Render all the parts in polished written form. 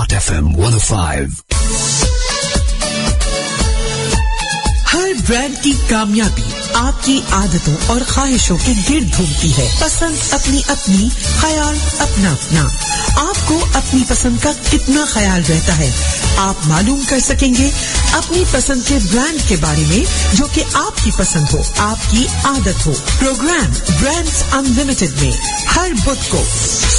Hot FM 105. हर brand की कामयाबी आपकी आदतों और ख्वाहिशों के गिर्द घूमती है। पसंद अपनी अपनी, ख्याल अपना अपना। आपको अपनी पसंद का कितना ख्याल रहता है, आप मालूम कर सकेंगे अपनी पसंद के ब्रांड के बारे में जो कि आपकी पसंद हो, आपकी आदत हो। प्रोग्राम ब्रांड्स अनलिमिटेड में हर बुध को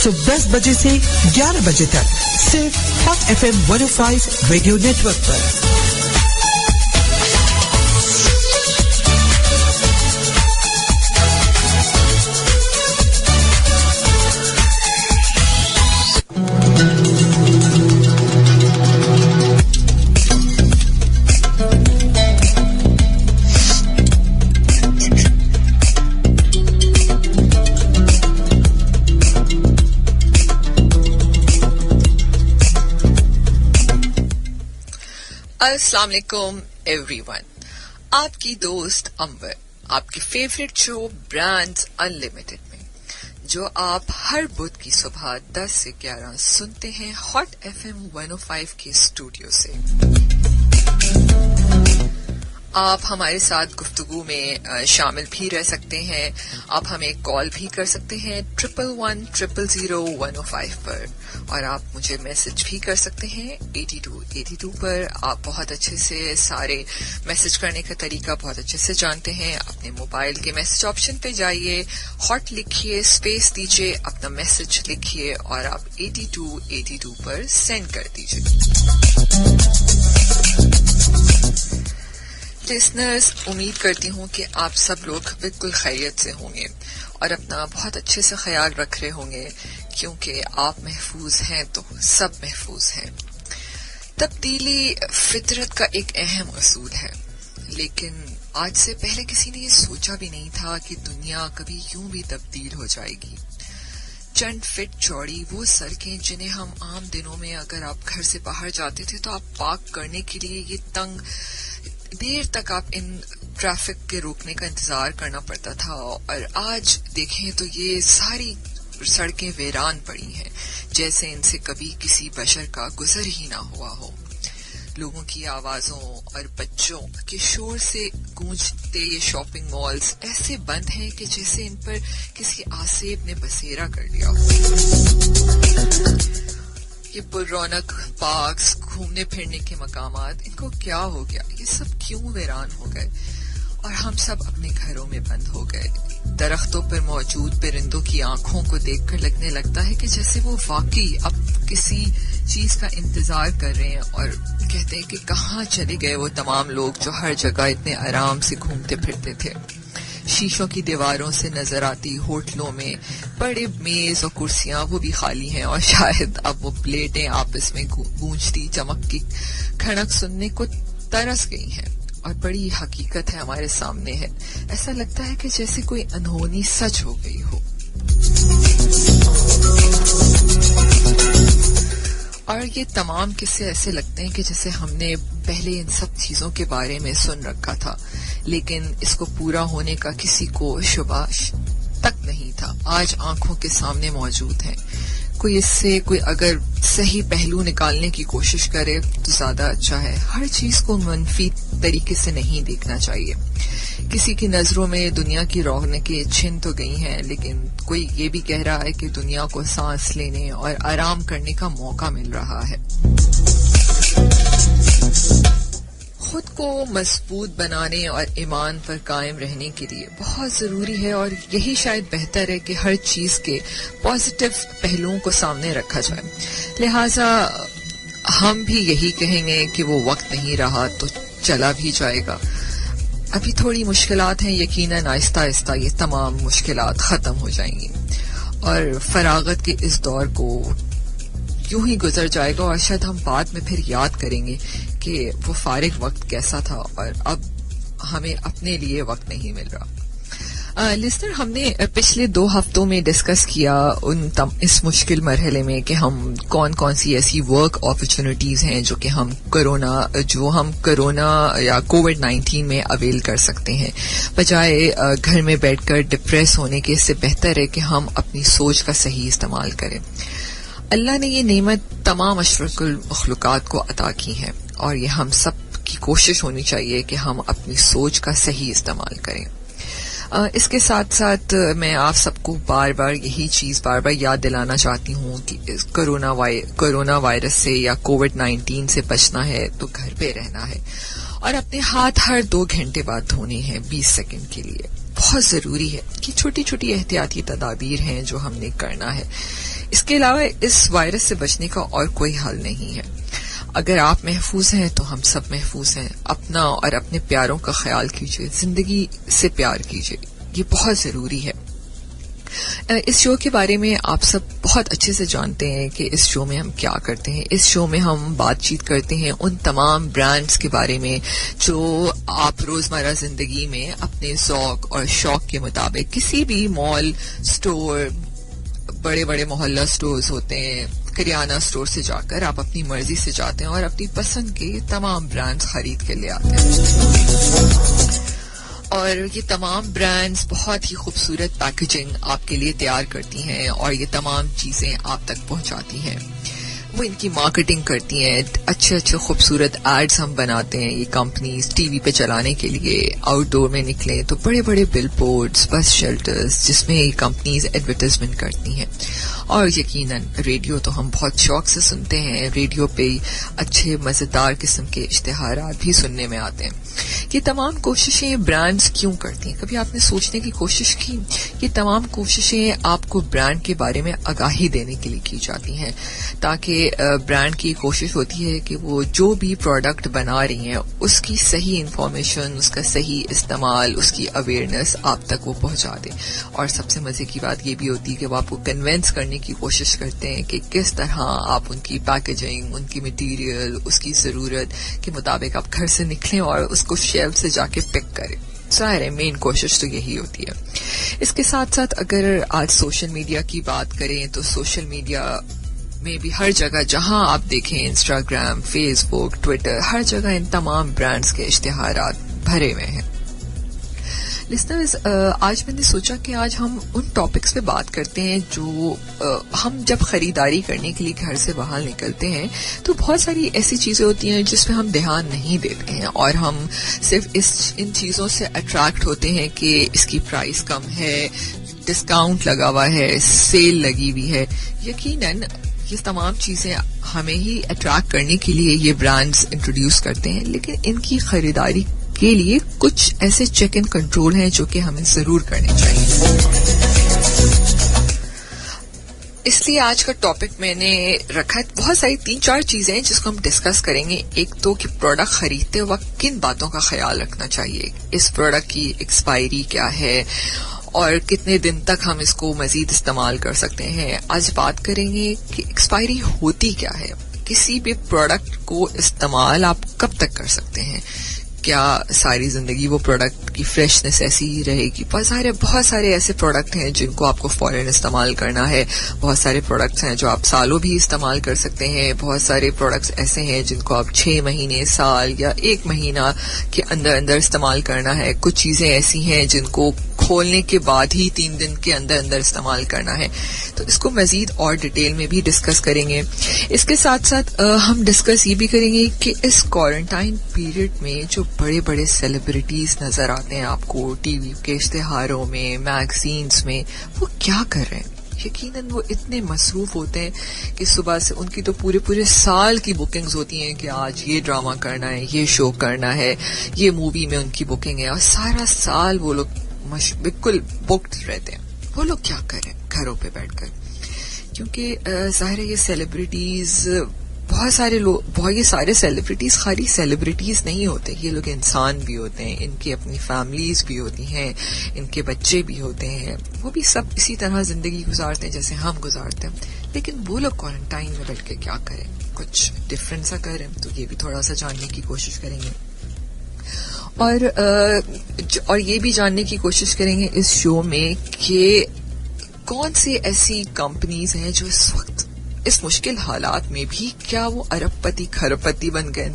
सुबह 10 बजे से 11 बजे तक सिर्फ हॉट FM 105 रेडियो नेटवर्क पर। अस्सलाम वालेकुम एवरीवन, आपकी दोस्त अंबर आपकी फेवरेट शो ब्रांड्स अनलिमिटेड में, जो आप हर बुध की सुबह 10 से 11 सुनते हैं हॉट FM 105 के स्टूडियो से। आप हमारे साथ गुफ्तगू में शामिल भी रह सकते हैं। आप हमें कॉल भी कर सकते हैं 1110000105 पर, और आप मुझे मैसेज भी कर सकते हैं 8282 पर। आप बहुत अच्छे से सारे मैसेज करने का तरीका बहुत अच्छे से जानते हैं। अपने मोबाइल के मैसेज ऑप्शन पे जाइए, हॉट लिखिए, स्पेस दीजिए, अपना मैसेज लिखिए और आप 8282 पर सेंड कर दीजिए। लिसनर्स, उम्मीद करती हूँ कि आप सब लोग बिल्कुल खैरियत से होंगे और अपना बहुत अच्छे से ख्याल रख रहे होंगे, क्योंकि आप महफूज हैं तो सब महफूज हैं। तब्दीली फितरत का एक अहम असूल है, लेकिन आज से पहले किसी ने ये सोचा भी नहीं था कि दुनिया कभी यूं भी तब्दील हो जाएगी। चंद फिट चौड़ी वो सड़कें जिन्हें हम आम दिनों में अगर आप घर से बाहर जाते थे तो आप पार्क करने के लिए ये तंग देर तक आप इन ट्रैफिक के रोकने का इंतजार करना पड़ता था, और आज देखें तो ये सारी सड़कें वीरान पड़ी हैं, जैसे इनसे कभी किसी बशर का गुजर ही ना हुआ हो। लोगों की आवाजों और बच्चों के शोर से गूंजते ये शॉपिंग मॉल्स ऐसे बंद हैं कि जैसे इन पर किसी आसेब ने बसेरा कर लिया हो। ये पुररौनक पार्क्स, घूमने फिरने के मकामात, इनको क्या हो गया? ये सब क्यों वीरान हो गए और हम सब अपने घरों में बंद हो गए? दरख्तों पर मौजूद परिंदों की आंखों को देखकर लगने लगता है कि जैसे वो वाकई अब किसी चीज का इंतजार कर रहे हैं, और कहते हैं कि कहाँ चले गए वो तमाम लोग जो हर जगह इतने आराम से घूमते फिरते थे। शीशों की दीवारों से नजर आती होटलों में बड़े मेज और कुर्सियां वो भी खाली हैं, और शायद अब वो प्लेटें आपस में गूंजती चमक की खड़क सुनने को तरस गई हैं। और बड़ी हकीकत है हमारे सामने है, ऐसा लगता है कि जैसे कोई अनहोनी सच हो गई हो। और ये तमाम किस्से ऐसे लगते हैं कि जैसे हमने पहले इन सब चीजों के बारे में सुन रखा था, लेकिन इसको पूरा होने का किसी को शुबा तक नहीं था। आज आंखों के सामने मौजूद है। कोई इससे कोई अगर सही पहलू निकालने की कोशिश करे तो ज्यादा अच्छा है। हर चीज को मनफी तरीके से नहीं देखना चाहिए। किसी की नजरों में दुनिया की रौनकें छिन तो गई हैं, लेकिन कोई ये भी कह रहा है कि दुनिया को सांस लेने और आराम करने का मौका मिल रहा है। खुद को मजबूत बनाने और ईमान पर कायम रहने के लिए बहुत जरूरी है, और यही शायद बेहतर है कि हर चीज के पॉजिटिव पहलुओं को सामने रखा जाए। लिहाजा हम भी यही कहेंगे कि वो वक्त नहीं रहा तो चला भी जाएगा। अभी थोड़ी मुश्किलात हैं, यकीनन आहिस्ता आहिस्ता ये तमाम मुश्किलात खत्म हो जाएंगी और फरागत के इस दौर को यूं ही गुजर जाएगा, और शायद हम बाद में फिर याद करेंगे कि वो फारिग वक्त कैसा था और अब हमें अपने लिए वक्त नहीं मिल रहा। लिस्टर, हमने पिछले 2 हफ्तों में डिस्कस किया इस मुश्किल मरहले में कि हम कौन कौन सी ऐसी वर्क अपॉर्चुनिटीज हैं जो हम कोरोना या कोविड-19 में अवेल कर सकते हैं। बजाय घर में बैठकर डिप्रेस होने के, इससे बेहतर है कि हम अपनी सोच का सही इस्तेमाल करें। अल्लाह ने ये नेमत तमाम अशरफुल मखलूकात को अता की है और ये हम सब की कोशिश होनी चाहिए कि हम अपनी सोच का सही इस्तेमाल करें। इसके साथ साथ मैं आप सबको बार बार यही चीज बार बार याद दिलाना चाहती हूँ कि कोरोना वायरस से या कोविड-19 से बचना है तो घर पे रहना है और अपने हाथ हर 2 घंटे बाद धोने हैं 20 सेकंड के लिए। बहुत जरूरी है कि छोटी छोटी एहतियाती तदाबीर हैं जो हमने करना है। इसके अलावा इस वायरस से बचने का और कोई हल नहीं है। अगर आप महफूज हैं तो हम सब महफूज हैं। अपना और अपने प्यारों का ख्याल कीजिए, जिंदगी से प्यार कीजिए, ये बहुत जरूरी है। इस शो के बारे में आप सब बहुत अच्छे से जानते हैं कि इस शो में हम क्या करते हैं। इस शो में हम बातचीत करते हैं उन तमाम ब्रांड्स के बारे में जो आप रोजमर्रा जिंदगी में अपने ज़ौक और शौक के मुताबिक किसी भी मॉल, स्टोर, बड़े बड़े मोहल्ला स्टोर्स होते हैं, करियाना स्टोर से जाकर आप अपनी मर्जी से जाते हैं और अपनी पसंद के तमाम ब्रांड्स खरीद के ले आते हैं। और ये तमाम ब्रांड्स बहुत ही खूबसूरत पैकेजिंग आपके लिए तैयार करती हैं और ये तमाम चीजें आप तक पहुंचाती हैं। वो इनकी मार्केटिंग करती हैं, अच्छे अच्छे खूबसूरत एड्स हम बनाते हैं ये कंपनीज टीवी पे चलाने के लिए। आउटडोर में निकले तो बड़े बड़े बिल बोर्ड्स, बस शेल्टर्स जिसमें ये कंपनीज एडवर्टाइजमेंट करती हैं। और यकीनन रेडियो तो हम बहुत शौक से सुनते हैं। रेडियो पे अच्छे मजेदार किस्म के इश्तिहारात भी सुनने में आते हैं। ये तमाम कोशिशें ब्रांड्स क्यों करती हैं? कभी आपने सोचने की कोशिश की? ये तमाम कोशिशें आपको ब्रांड के बारे में आगाही देने के लिए की जाती हैं ताकि ब्रांड की कोशिश होती है कि वो जो भी प्रोडक्ट बना रही हैं उसकी सही इंफॉर्मेशन, उसका सही इस्तेमाल, उसकी अवेयरनेस आप तक वो पहुंचा दे। और सबसे मजे की बात ये भी होती है कि वो आपको कन्विंस करने की कोशिश करते हैं कि किस तरह आप उनकी पैकेजिंग, उनकी मटीरियल, उसकी जरूरत के मुताबिक आप घर से निकलें और उसको शेल्फ से जाके पिक करें। जाहिर है मेन कोशिश तो यही होती है। इसके साथ साथ अगर आज सोशल मीडिया की बात करें तो सोशल मीडिया में भी हर जगह जहां आप देखें, इंस्टाग्राम, फेसबुक, ट्विटर, हर जगह इन तमाम ब्रांड्स के इश्तिहारात भरे हुए हैं। लिसनर्स, आज मैंने सोचा कि आज हम उन टॉपिक्स पे बात करते हैं जो हम जब खरीदारी करने के लिए घर से बाहर निकलते हैं तो बहुत सारी ऐसी चीजें होती हैं जिसमें हम ध्यान नहीं देते हैं और हम सिर्फ इन चीजों से अट्रैक्ट होते हैं कि इसकी प्राइस कम है, डिस्काउंट लगा हुआ है, सेल लगी हुई है। यकीनन ये तमाम चीजें हमें ही अट्रैक्ट करने के लिए ये ब्रांड्स इंट्रोड्यूस करते हैं, लेकिन इनकी खरीदारी के लिए कुछ ऐसे चेक एंड कंट्रोल हैं जो कि हमें जरूर करने चाहिए। इसलिए आज का टॉपिक मैंने रखा है, बहुत सारी 3-4 चीजें हैं जिसको हम डिस्कस करेंगे। एक तो कि प्रोडक्ट खरीदते वक्त किन बातों का ख्याल रखना चाहिए, इस प्रोडक्ट की एक्सपायरी क्या है और कितने दिन तक हम इसको मजीद इस्तेमाल कर सकते हैं। आज बात करेंगे कि एक्सपायरी होती क्या है, किसी भी प्रोडक्ट को इस्तेमाल आप कब तक कर सकते हैं, क्या सारी जिंदगी वो प्रोडक्ट की फ्रेशनेस ऐसी ही रहेगी। बहुत सारे ऐसे प्रोडक्ट हैं जिनको आपको फौरन इस्तेमाल करना है, बहुत सारे प्रोडक्ट्स हैं जो आप सालों भी इस्तेमाल कर सकते हैं, बहुत सारे प्रोडक्ट्स ऐसे हैं जिनको आप 6 महीने, साल या 1 महीना के अंदर अंदर इस्तेमाल करना है। कुछ चीजें ऐसी हैं जिनको खोलने के बाद ही 3 दिन के अंदर अंदर इस्तेमाल करना है। तो इसको मजीद और डिटेल में भी डिस्कस करेंगे। इसके साथ साथ हम डिस्कस ये भी करेंगे कि इस क्वारंटाइन पीरियड में जो बड़े बड़े सेलिब्रिटीज नजर आते हैं आपको टीवी के इश्तिहारों में, मैगजीन्स में, वो क्या कर रहे हैं। यकीनन वो इतने मसरूफ होते हैं कि सुबह से उनकी तो पूरे साल की बुकिंग्स होती हैं कि आज ये ड्रामा करना है, ये शो करना है, ये मूवी में उनकी बुकिंग है और सारा साल वो लोग बिल्कुल बुक्ड रहते हैं। वो लोग क्या करें घरों पे बैठकर, क्योंकि जाहिर है ये सेलिब्रिटीज, ये सारे सेलिब्रिटीज खाली सेलिब्रिटीज नहीं होते, ये लोग इंसान भी होते हैं, इनकी अपनी फैमिलीज भी होती हैं, इनके बच्चे भी होते हैं, वो भी सब इसी तरह जिंदगी गुजारते हैं जैसे हम गुजारते हैं। लेकिन वो लोग क्वारंटाइन में बैठ के क्या करें, कुछ डिफरेंट सा करें, तो ये भी थोड़ा सा जानने की कोशिश करेंगे और ये भी जानने की कोशिश करेंगे इस शो में कि कौन सी ऐसी कंपनीज हैं जो इस वक्त इस मुश्किल हालात में भी क्या वो अरबपति खरबपति बन गए।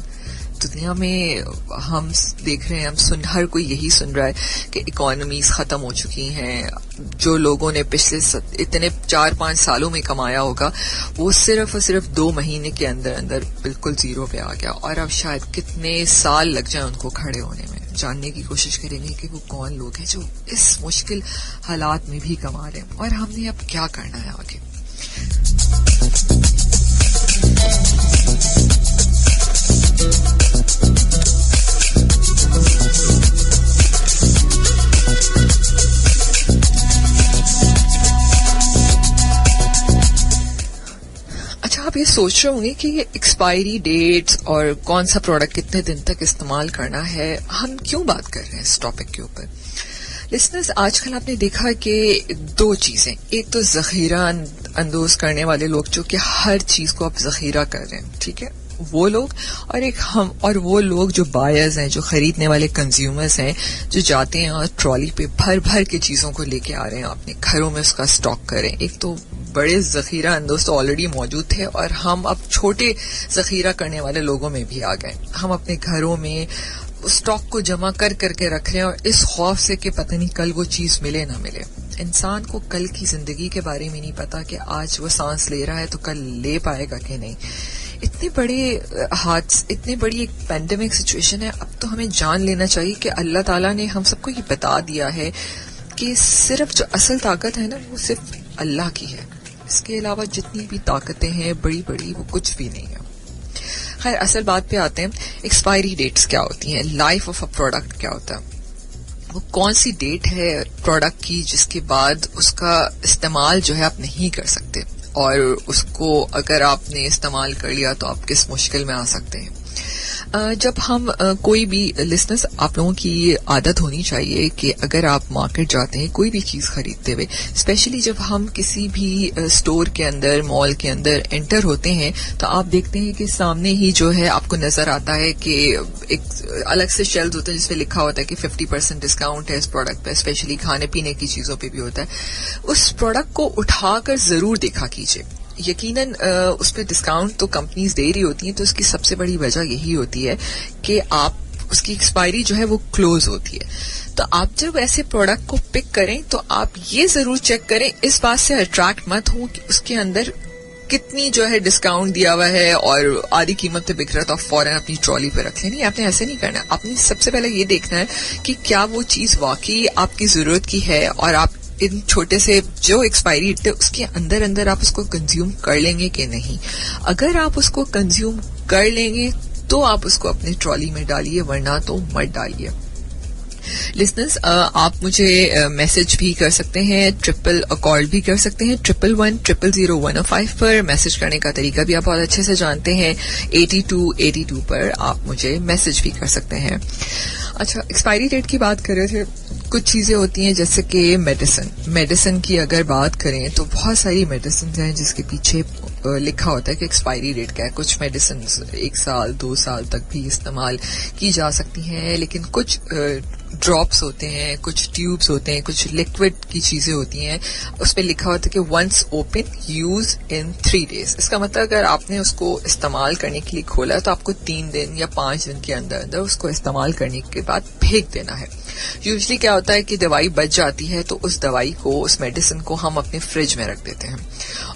दुनिया में हम देख रहे हैं, हर कोई यही सुन रहा है कि इकोनॉमीज खत्म हो चुकी हैं. जो लोगों ने पिछले इतने 4-5 सालों में कमाया होगा वो सिर्फ और सिर्फ 2 महीने के अंदर अंदर बिल्कुल जीरो पे आ गया. और अब शायद कितने साल लग जाए उनको खड़े होने में. जानने की कोशिश करेंगे कि वो कौन लोग हैं जो इस मुश्किल हालात में भी कमा रहे हैं और हमने अब क्या करना है आगे. अच्छा, आप ये सोच रहे होंगे कि ये एक्सपायरी डेट्स और कौन सा प्रोडक्ट कितने दिन तक इस्तेमाल करना है, हम क्यों बात कर रहे हैं इस टॉपिक के ऊपर. लिसनर्स, आजकल आपने देखा कि 2 चीजें, एक तो जखीरा अंदोज करने वाले लोग जो कि हर चीज को अब जखीरा कर रहे हैं, ठीक है, वो लोग, और एक हम, और वो लोग जो बायर्स हैं, जो खरीदने वाले कंज्यूमर्स हैं, जो जाते हैं और ट्रॉली पे भर भर के चीजों को लेके आ रहे हैं, अपने घरों में उसका स्टॉक करें. एक तो बड़े जखीरा अंदोज तो ऑलरेडी मौजूद थे और हम अब छोटे जखीरा करने वाले लोगों में भी आ गए. हम अपने घरों में स्टॉक को जमा कर करके रख रहे हैं और इस खौफ से कि पता नहीं कल वो चीज मिले ना मिले. इंसान को कल की जिंदगी के बारे में नहीं पता कि आज वो सांस ले रहा है तो कल ले पाएगा कि नहीं. इतने बड़ी एक पैंडेमिक सिचुएशन है. अब तो हमें जान लेना चाहिए कि अल्लाह ताला ने हम सबको ये बता दिया है कि सिर्फ जो असल ताकत है ना वो सिर्फ अल्लाह की है. इसके अलावा जितनी भी ताकतें हैं बड़ी बड़ी, वो कुछ भी नहीं है. खैर, असल बात पे आते हैं. एक्सपायरी डेट्स क्या होती हैं, लाइफ ऑफ अ प्रोडक्ट क्या होता है, वो कौन सी डेट है प्रोडक्ट की जिसके बाद उसका इस्तेमाल जो है आप नहीं कर सकते, और उसको अगर आपने इस्तेमाल कर लिया तो आप किस मुश्किल में आ सकते हैं. जब हम कोई भी, लिसनर्स, आप लोगों की आदत होनी चाहिए कि अगर आप मार्केट जाते हैं कोई भी चीज खरीदते हुए, स्पेशली जब हम किसी भी स्टोर के अंदर, मॉल के अंदर एंटर होते हैं, तो आप देखते हैं कि सामने ही जो है आपको नजर आता है कि एक अलग से शेल्फ होते हैं जिसपे लिखा होता है कि 50% डिस्काउंट है इस प्रोडक्ट पे. स्पेशली खाने पीने की चीजों पे भी होता है. उस प्रोडक्ट को उठाकर जरूर देखा कीजिए. यकीनन उस पर डिस्काउंट तो कंपनीज दे रही होती हैं, तो उसकी सबसे बड़ी वजह यही होती है कि आप उसकी एक्सपायरी जो है वो क्लोज होती है. तो आप जब ऐसे प्रोडक्ट को पिक करें तो आप ये जरूर चेक करें, इस बात से अट्रैक्ट मत हो कि उसके अंदर कितनी जो है डिस्काउंट दिया हुआ है और आधी कीमत पे बिक रहा है तो आप फौरन अपनी ट्रॉली पे रख लें. नहीं, आपने ऐसे नहीं करना. आपने सबसे पहले ये देखना है कि क्या वो चीज वाकई आपकी जरूरत की है और आप इन छोटे से जो एक्सपायरी डेट है उसके अंदर अंदर आप उसको कंज्यूम कर लेंगे कि नहीं. अगर आप उसको कंज्यूम कर लेंगे तो आप उसको अपने ट्रॉली में डालिए, वरना तो मत डालिए. लिसनर्स, आप मुझे मैसेज भी कर सकते हैं, कॉल भी कर सकते हैं 11100105 पर. मैसेज करने का तरीका भी आप बहुत अच्छे से जानते हैं. 8282 पर आप मुझे मैसेज भी कर सकते हैं. अच्छा, एक्सपायरी डेट की बात कर रहे थे. कुछ चीजें होती हैं जैसे कि मेडिसिन की अगर बात करें तो बहुत सारी मेडिसिन हैं जिसके पीछे लिखा होता है कि एक्सपायरी डेट क्या है. कुछ मेडिसिन 1 साल 2 साल तक भी इस्तेमाल की जा सकती हैं, लेकिन कुछ ड्रॉप्स होते हैं, कुछ ट्यूब्स होते हैं, कुछ लिक्विड की चीजें होती हैं, उस पर लिखा होता है कि once open use in 3 days. इसका मतलब अगर आपने उसको इस्तेमाल करने के लिए खोला तो आपको 3 दिन या 5 दिन के अंदर अंदर उसको इस्तेमाल करने के बाद फेंक देना है. यूजुअली क्या होता है कि दवाई बच जाती है तो उस दवाई को, उस मेडिसिन को हम अपने फ्रिज में रख देते हैं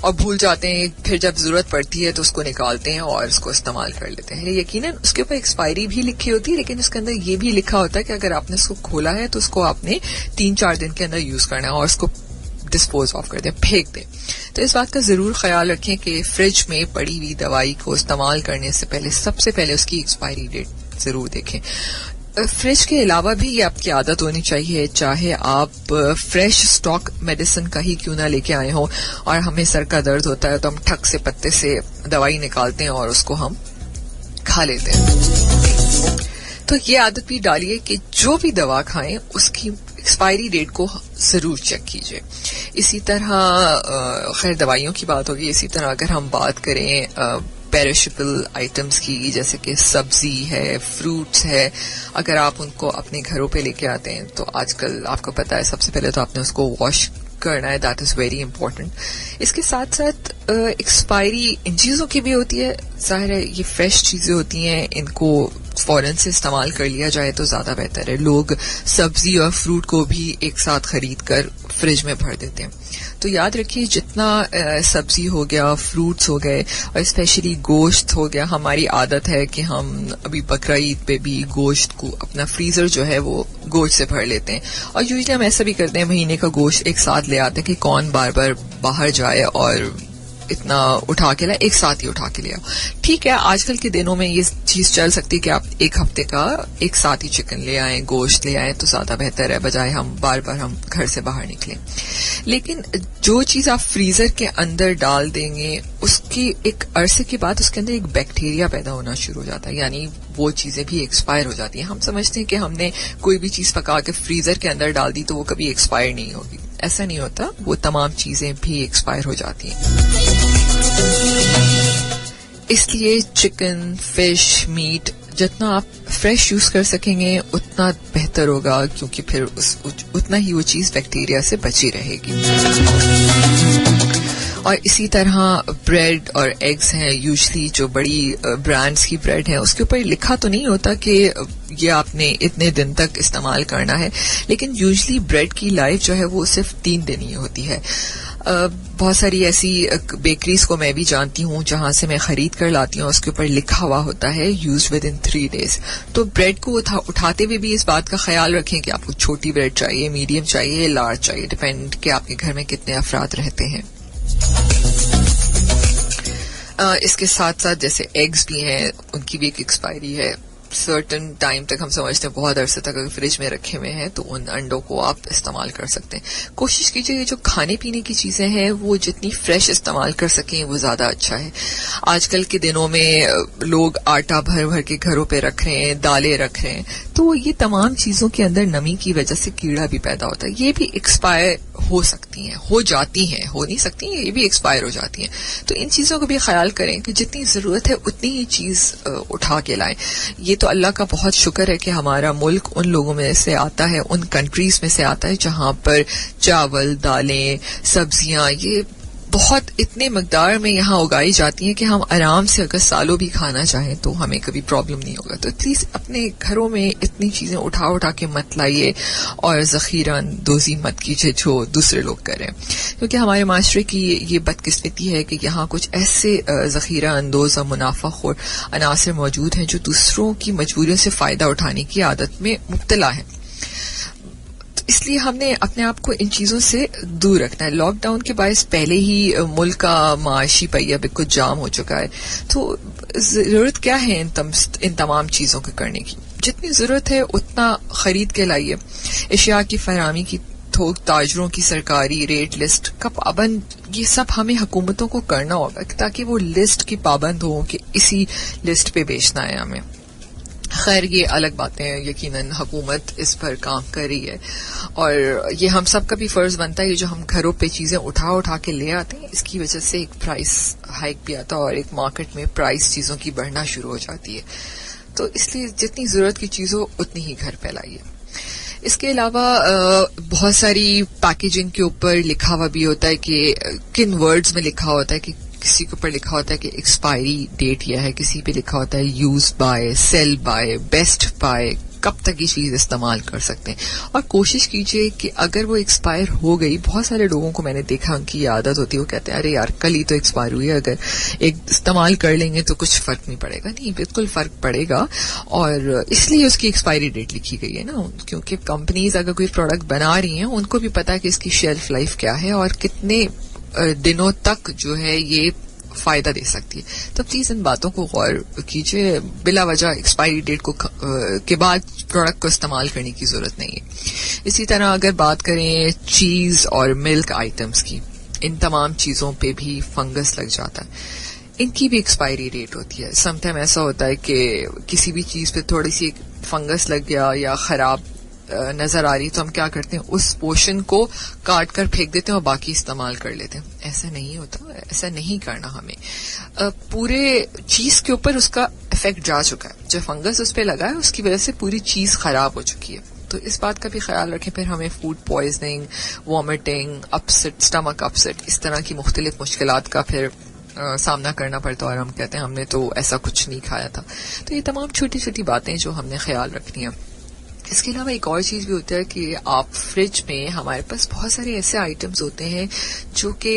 और भूल जाते हैं. फिर जब जरूरत पड़ती है तो उसको निकालते हैं और उसको इस्तेमाल कर लेते हैं. यकीनन उसके ऊपर एक्सपायरी भी लिखी होती है, लेकिन उसके अंदर ये भी लिखा होता है कि अगर आपने उसको खोला है तो उसको आपने 3-4 दिन के अंदर यूज करना है और उसको डिस्पोज ऑफ कर दें, फेंक दें. तो इस बात का जरूर ख्याल रखें कि फ्रिज में पड़ी हुई दवाई को इस्तेमाल करने से पहले सबसे पहले उसकी एक्सपायरी डेट जरूर देखें. फ्रिज के अलावा भी ये आपकी आदत होनी चाहिए, चाहे आप फ्रेश स्टॉक मेडिसिन का ही क्यों ना लेके आए हो और हमें सर का दर्द होता है तो हम ठक से पत्ते से दवाई निकालते हैं और उसको हम खा लेते हैं. तो ये आदत भी डालिए कि जो भी दवा खाएं उसकी एक्सपायरी डेट को जरूर चेक कीजिए. इसी तरह खैर दवाइयों की बात होगी. इसी तरह अगर हम बात करें पेरिशेबल आइटम्स की, जैसे कि सब्जी है, फ्रूट्स है, अगर आप उनको अपने घरों पे लेके आते हैं तो आजकल आपको पता है सबसे पहले तो आपने उसको वॉश करना है. That is very important. इसके साथ साथ एक्सपायरी इन चीजों की भी होती है. जाहिर है ये फ्रेश चीजें होती हैं, इनको फौरन से इस्तेमाल कर लिया जाए तो ज्यादा बेहतर है। लोग सब्जी और फ्रूट को भी एक साथ खरीद कर फ्रिज में भर देते हैं। तो याद रखिए, जितना सब्जी हो गया, फ्रूट्स हो गए और स्पेशली गोश्त हो गया, हमारी आदत है कि हम अभी बकरा ईद पे भी गोश्त को अपना फ्रीजर जो है वो गोश्त से भर लेते हैं। और यूजुअली हम ऐसा भी करते हैं, महीने का गोश्त एक साथ ले आते हैं कि कौन बार बार बाहर जाए और इतना उठा के लाए, एक साथ ही उठा के ले आओ। ठीक है, आजकल के दिनों में ये चीज चल सकती है कि आप एक हफ्ते का एक साथ ही चिकन ले आए, गोश्त ले आए, तो ज्यादा बेहतर है, बजाय हम बार बार हम घर से बाहर निकलें। लेकिन जो चीज आप फ्रीजर के अंदर डाल देंगे, उसकी एक अरसे के बाद उसके अंदर एक बैक्टीरिया पैदा होना शुरू हो जाता है, यानी वो चीजें भी एक्सपायर हो जाती हैं। हम समझते हैं कि हमने कोई भी चीज पका के फ्रीजर के अंदर डाल दी तो वो कभी एक्सपायर नहीं होगी। ऐसा नहीं होता, वो तमाम चीजें भी एक्सपायर हो जाती हैं। इसलिए चिकन, फिश, मीट जितना आप फ्रेश यूज कर सकेंगे उतना बेहतर होगा, क्योंकि फिर उतना ही वो चीज बैक्टीरिया से बची रहेगी। और इसी तरह ब्रेड और एग्स हैं, यूजुअली जो बड़ी ब्रांड्स की ब्रेड है उसके ऊपर लिखा तो नहीं होता कि ये आपने इतने दिन तक इस्तेमाल करना है, लेकिन यूजुअली ब्रेड की लाइफ जो है वो सिर्फ 3 दिन ही होती है। बहुत सारी ऐसी बेकरीज को मैं भी जानती हूँ जहां से मैं खरीद कर लाती हूँ, उसके ऊपर लिखा हुआ होता है यूज विद इन 3 days। तो ब्रेड को उठाते हुए भी इस बात का ख्याल रखें कि आपको छोटी ब्रेड चाहिए, मीडियम चाहिए, लार्ज चाहिए, डिपेंड कि आपके घर में कितने अफराद रहते हैं। इसके साथ साथ जैसे एग्स भी हैं, उनकी भी एक एक्सपायरी है। सर्टन टाइम तक हम समझते हैं, बहुत अरसे तक अगर फ्रिज में रखे हुए हैं तो उन अंडों को आप इस्तेमाल कर सकते हैं। कोशिश कीजिए जो खाने पीने की चीजें हैं वो जितनी फ्रेश इस्तेमाल कर सकें वो ज्यादा अच्छा है। आजकल के दिनों में लोग आटा भर भर के घरों पे रख रहे हैं, दालें रख रहे हैं, तो ये तमाम चीजों के अंदर नमी की वजह से कीड़ा भी पैदा होता है। ये भी एक्सपायर हो सकती हैं, हो जाती हैं, हो नहीं सकती, ये भी एक्सपायर हो जाती हैं। तो इन चीजों को भी ख्याल करें कि जितनी जरूरत है उतनी ही चीज उठा के लाएं। ये तो अल्लाह का बहुत शुक्र है कि हमारा मुल्क उन लोगों में से आता है, उन कंट्रीज में से आता है जहां पर चावल, दालें, सब्जियां ये बहुत इतने मकदार में यहाँ उगाई जाती हैं कि हम आराम से अगर सालों भी खाना चाहें तो हमें कभी प्रॉब्लम नहीं होगा। तो प्लीज अपने घरों में इतनी चीजें उठा उठा के मत लाइए और जखीरा अंदोजी मत कीजिए जो दूसरे लोग करें, क्योंकि हमारे माशरे की ये बदकिस्मती है कि यहाँ कुछ ऐसे जखीरा अंदोज और मुनाफाखोर अनासर मौजूद हैं जो दूसरों की मजबूरियों से फायदा उठाने की आदत में मुब्तला है। इसलिए हमने अपने आप को इन चीजों से दूर रखना है। लॉकडाउन के बायस पहले ही मुल्क का माशी पहिया बिल्कुल जाम हो चुका है, तो जरूरत क्या है इन तमाम चीजों को करने की? जितनी जरूरत है उतना खरीद के लाइए। एशिया की फराहमी की थोक ताजरों की सरकारी रेट लिस्ट का पाबंद, ये सब हमें हुकूमतों को करना होगा ताकि वो लिस्ट की पाबंद हो कि इसी लिस्ट पे बेचना है हमें। खैर ये अलग बातें हैं, यकीनन हुकूमत इस पर काम कर रही है और ये हम सब का भी फर्ज बनता है। जो हम घरों पे चीजें उठा उठा के ले आते हैं, इसकी वजह से एक प्राइस हाइक भी आता है और एक मार्केट में प्राइस चीजों की बढ़ना शुरू हो जाती है। तो इसलिए जितनी जरूरत की चीज हो उतनी ही घर पे लाइए। इसके अलावा बहुत सारी पैकेजिंग के ऊपर लिखा हुआ भी होता है कि किन वर्ड्स में लिखा होता है कि किसी के ऊपर लिखा होता है कि एक्सपायरी डेट यह है, किसी पे लिखा होता है use by, sell by, best by, कब तक ये चीज इस्तेमाल कर सकते हैं। और कोशिश कीजिए कि अगर वो एक्सपायर हो गई, बहुत सारे लोगों को मैंने देखा उनकी आदत होती है, वो कहते हैं अरे यार कल ही तो एक्सपायर हुई है, अगर एक इस्तेमाल कर लेंगे तो कुछ फर्क नहीं पड़ेगा। नहीं, बिल्कुल फर्क पड़ेगा और इसलिए उसकी एक्सपायरी डेट लिखी गई है ना, क्योंकि कंपनीज अगर कोई प्रोडक्ट बना रही हैं उनको भी पता है कि इसकी शेल्फ लाइफ क्या है और कितने दिनों तक जो है ये फायदा दे सकती है। तो प्लीज इन बातों को गौर कीजिए। बिला वजह एक्सपायरी डेट को के बाद प्रोडक्ट को इस्तेमाल करने की जरूरत नहीं है। इसी तरह अगर बात करें चीज और मिल्क आइटम्स की, इन तमाम चीजों पे भी फंगस लग जाता है, इनकी भी एक्सपायरी डेट होती है। समटाइम ऐसा होता है कि किसी भी चीज पे थोड़ी सी फंगस लग गया या खराब नजर आ रही तो हम क्या करते हैं, उस पोर्शन को काट कर फेंक देते हैं और बाकी इस्तेमाल कर लेते हैं। ऐसा नहीं होता, ऐसा नहीं करना हमें। पूरे चीज के ऊपर उसका इफेक्ट जा चुका है, जो फंगस उस पर लगा है उसकी वजह से पूरी चीज खराब हो चुकी है। तो इस बात का भी ख्याल रखें। फिर हमें food poisoning, vomiting, upset, stomach upset, इस तरह की मुख्तलिफ मुश्किलात का फिर सामना करना पड़ता है और हम कहते हैं हमने तो ऐसा कुछ नहीं खाया था। तो ये तमाम छोटी छोटी बातें जो हमने ख्याल रखनी है। इसके अलावा एक और चीज भी होता है कि आप फ्रिज में, हमारे पास बहुत सारे ऐसे आइटम्स होते हैं जो कि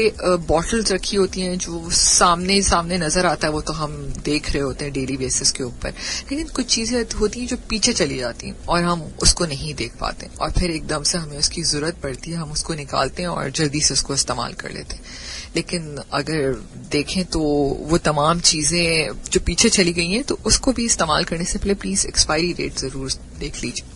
बॉटल्स रखी होती हैं, जो सामने सामने नजर आता है, वो तो हम देख रहे होते हैं डेली बेसिस के ऊपर, लेकिन कुछ चीजें होती हैं जो पीछे चली जाती हैं और हम उसको नहीं देख पाते और फिर एकदम से हमें उसकी जरूरत पड़ती है, हम उसको निकालते हैं और जल्दी से उसको इस्तेमाल कर लेते हैं। लेकिन अगर देखें तो वो तमाम चीजें जो पीछे चली गई हैं, तो उसको भी इस्तेमाल करने से पहले प्लीज एक्सपायरी डेट जरूर देख लीजिए।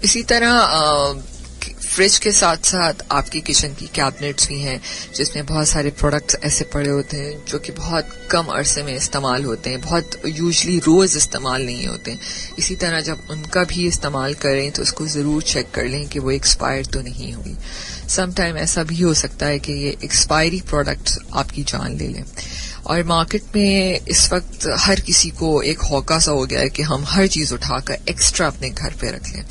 इसी तरह फ्रिज के साथ साथ आपकी किचन की कैबिनेट्स भी हैं, जिसमें बहुत सारे प्रोडक्ट्स ऐसे पड़े होते हैं जो कि बहुत कम अरसे में इस्तेमाल होते हैं, बहुत यूजुअली रोज इस्तेमाल नहीं होते हैं। इसी तरह जब उनका भी इस्तेमाल करें तो उसको जरूर चेक कर लें कि वो एक्सपायर तो नहीं हुई। समटाइम ऐसा भी हो सकता है कि ये एक्सपायरी प्रोडक्ट्स आपकी जान ले लें। और मार्केट में इस वक्त हर किसी को एक हौका सा हो गया है कि हम हर चीज उठाकर एक्स्ट्रा अपने घर पे रख लें,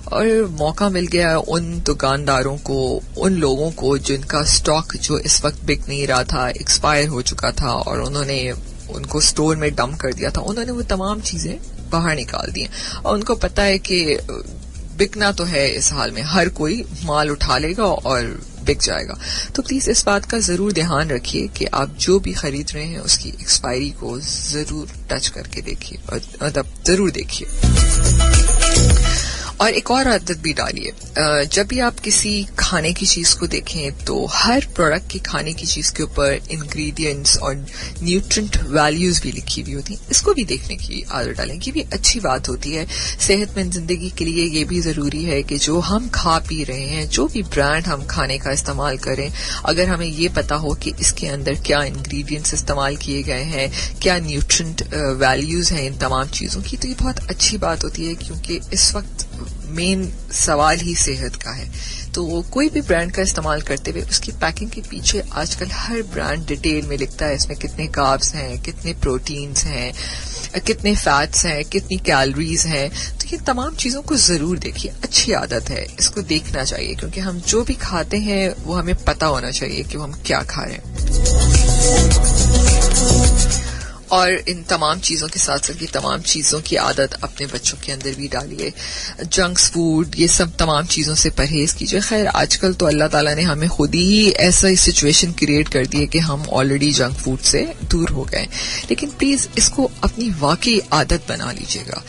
और मौका मिल गया है उन दुकानदारों को, उन लोगों को जिनका स्टॉक जो इस वक्त बिक नहीं रहा था, एक्सपायर हो चुका था और उन्होंने उनको स्टोर में डंप कर दिया था, उन्होंने वो तमाम चीजें बाहर निकाल दी और उनको पता है कि बिकना तो है, इस हाल में हर कोई माल उठा लेगा और बिक जाएगा। तो प्लीज इस बात का जरूर ध्यान रखिए कि आप जो भी खरीद रहे हैं उसकी एक्सपायरी को जरूर टच करके देखिए, मतलब जरूर देखिए। और एक और आदत भी डालिए, जब भी आप किसी खाने की चीज को देखें तो हर प्रोडक्ट की खाने की चीज के ऊपर इंग्रेडिएंट्स और न्यूट्रिएंट वैल्यूज भी लिखी हुई होती हैं, इसको भी देखने की आदत डालें। ये भी अच्छी बात होती है सेहतमंद जिंदगी के लिए। ये भी जरूरी है कि जो हम खा पी रहे हैं, जो भी ब्रांड हम खाने का इस्तेमाल करें, अगर हमें ये पता हो कि इसके अंदर क्या इंग्रेडिएंट्स इस्तेमाल किए गए हैं, क्या न्यूट्रिएंट वैल्यूज हैं इन तमाम चीजों की, तो ये बहुत अच्छी बात होती है, क्योंकि इस वक्त मेन सवाल ही सेहत का है। तो कोई भी ब्रांड का इस्तेमाल करते हुए उसकी पैकिंग के पीछे आजकल हर ब्रांड डिटेल में लिखता है, इसमें कितने कार्ब्स हैं, कितने प्रोटीन्स हैं, कितने फैट्स हैं, कितनी कैलोरीज हैं। तो ये तमाम चीजों को जरूर देखिए, अच्छी आदत है, इसको देखना चाहिए, क्योंकि हम जो भी खाते हैं वो हमें पता होना चाहिए कि हम क्या खा रहे हैं। और इन तमाम चीजों के साथ साथ ये तमाम चीजों की आदत अपने बच्चों के अंदर भी डालिए। जंक्स फूड, ये सब तमाम चीजों से परहेज कीजिए। खैर आजकल तो अल्लाह ताला ने हमें खुद ही ऐसा सिचुएशन क्रिएट कर दी है कि हम ऑलरेडी जंक फूड से दूर हो गए, लेकिन प्लीज इसको अपनी वाकई आदत बना लीजिएगा।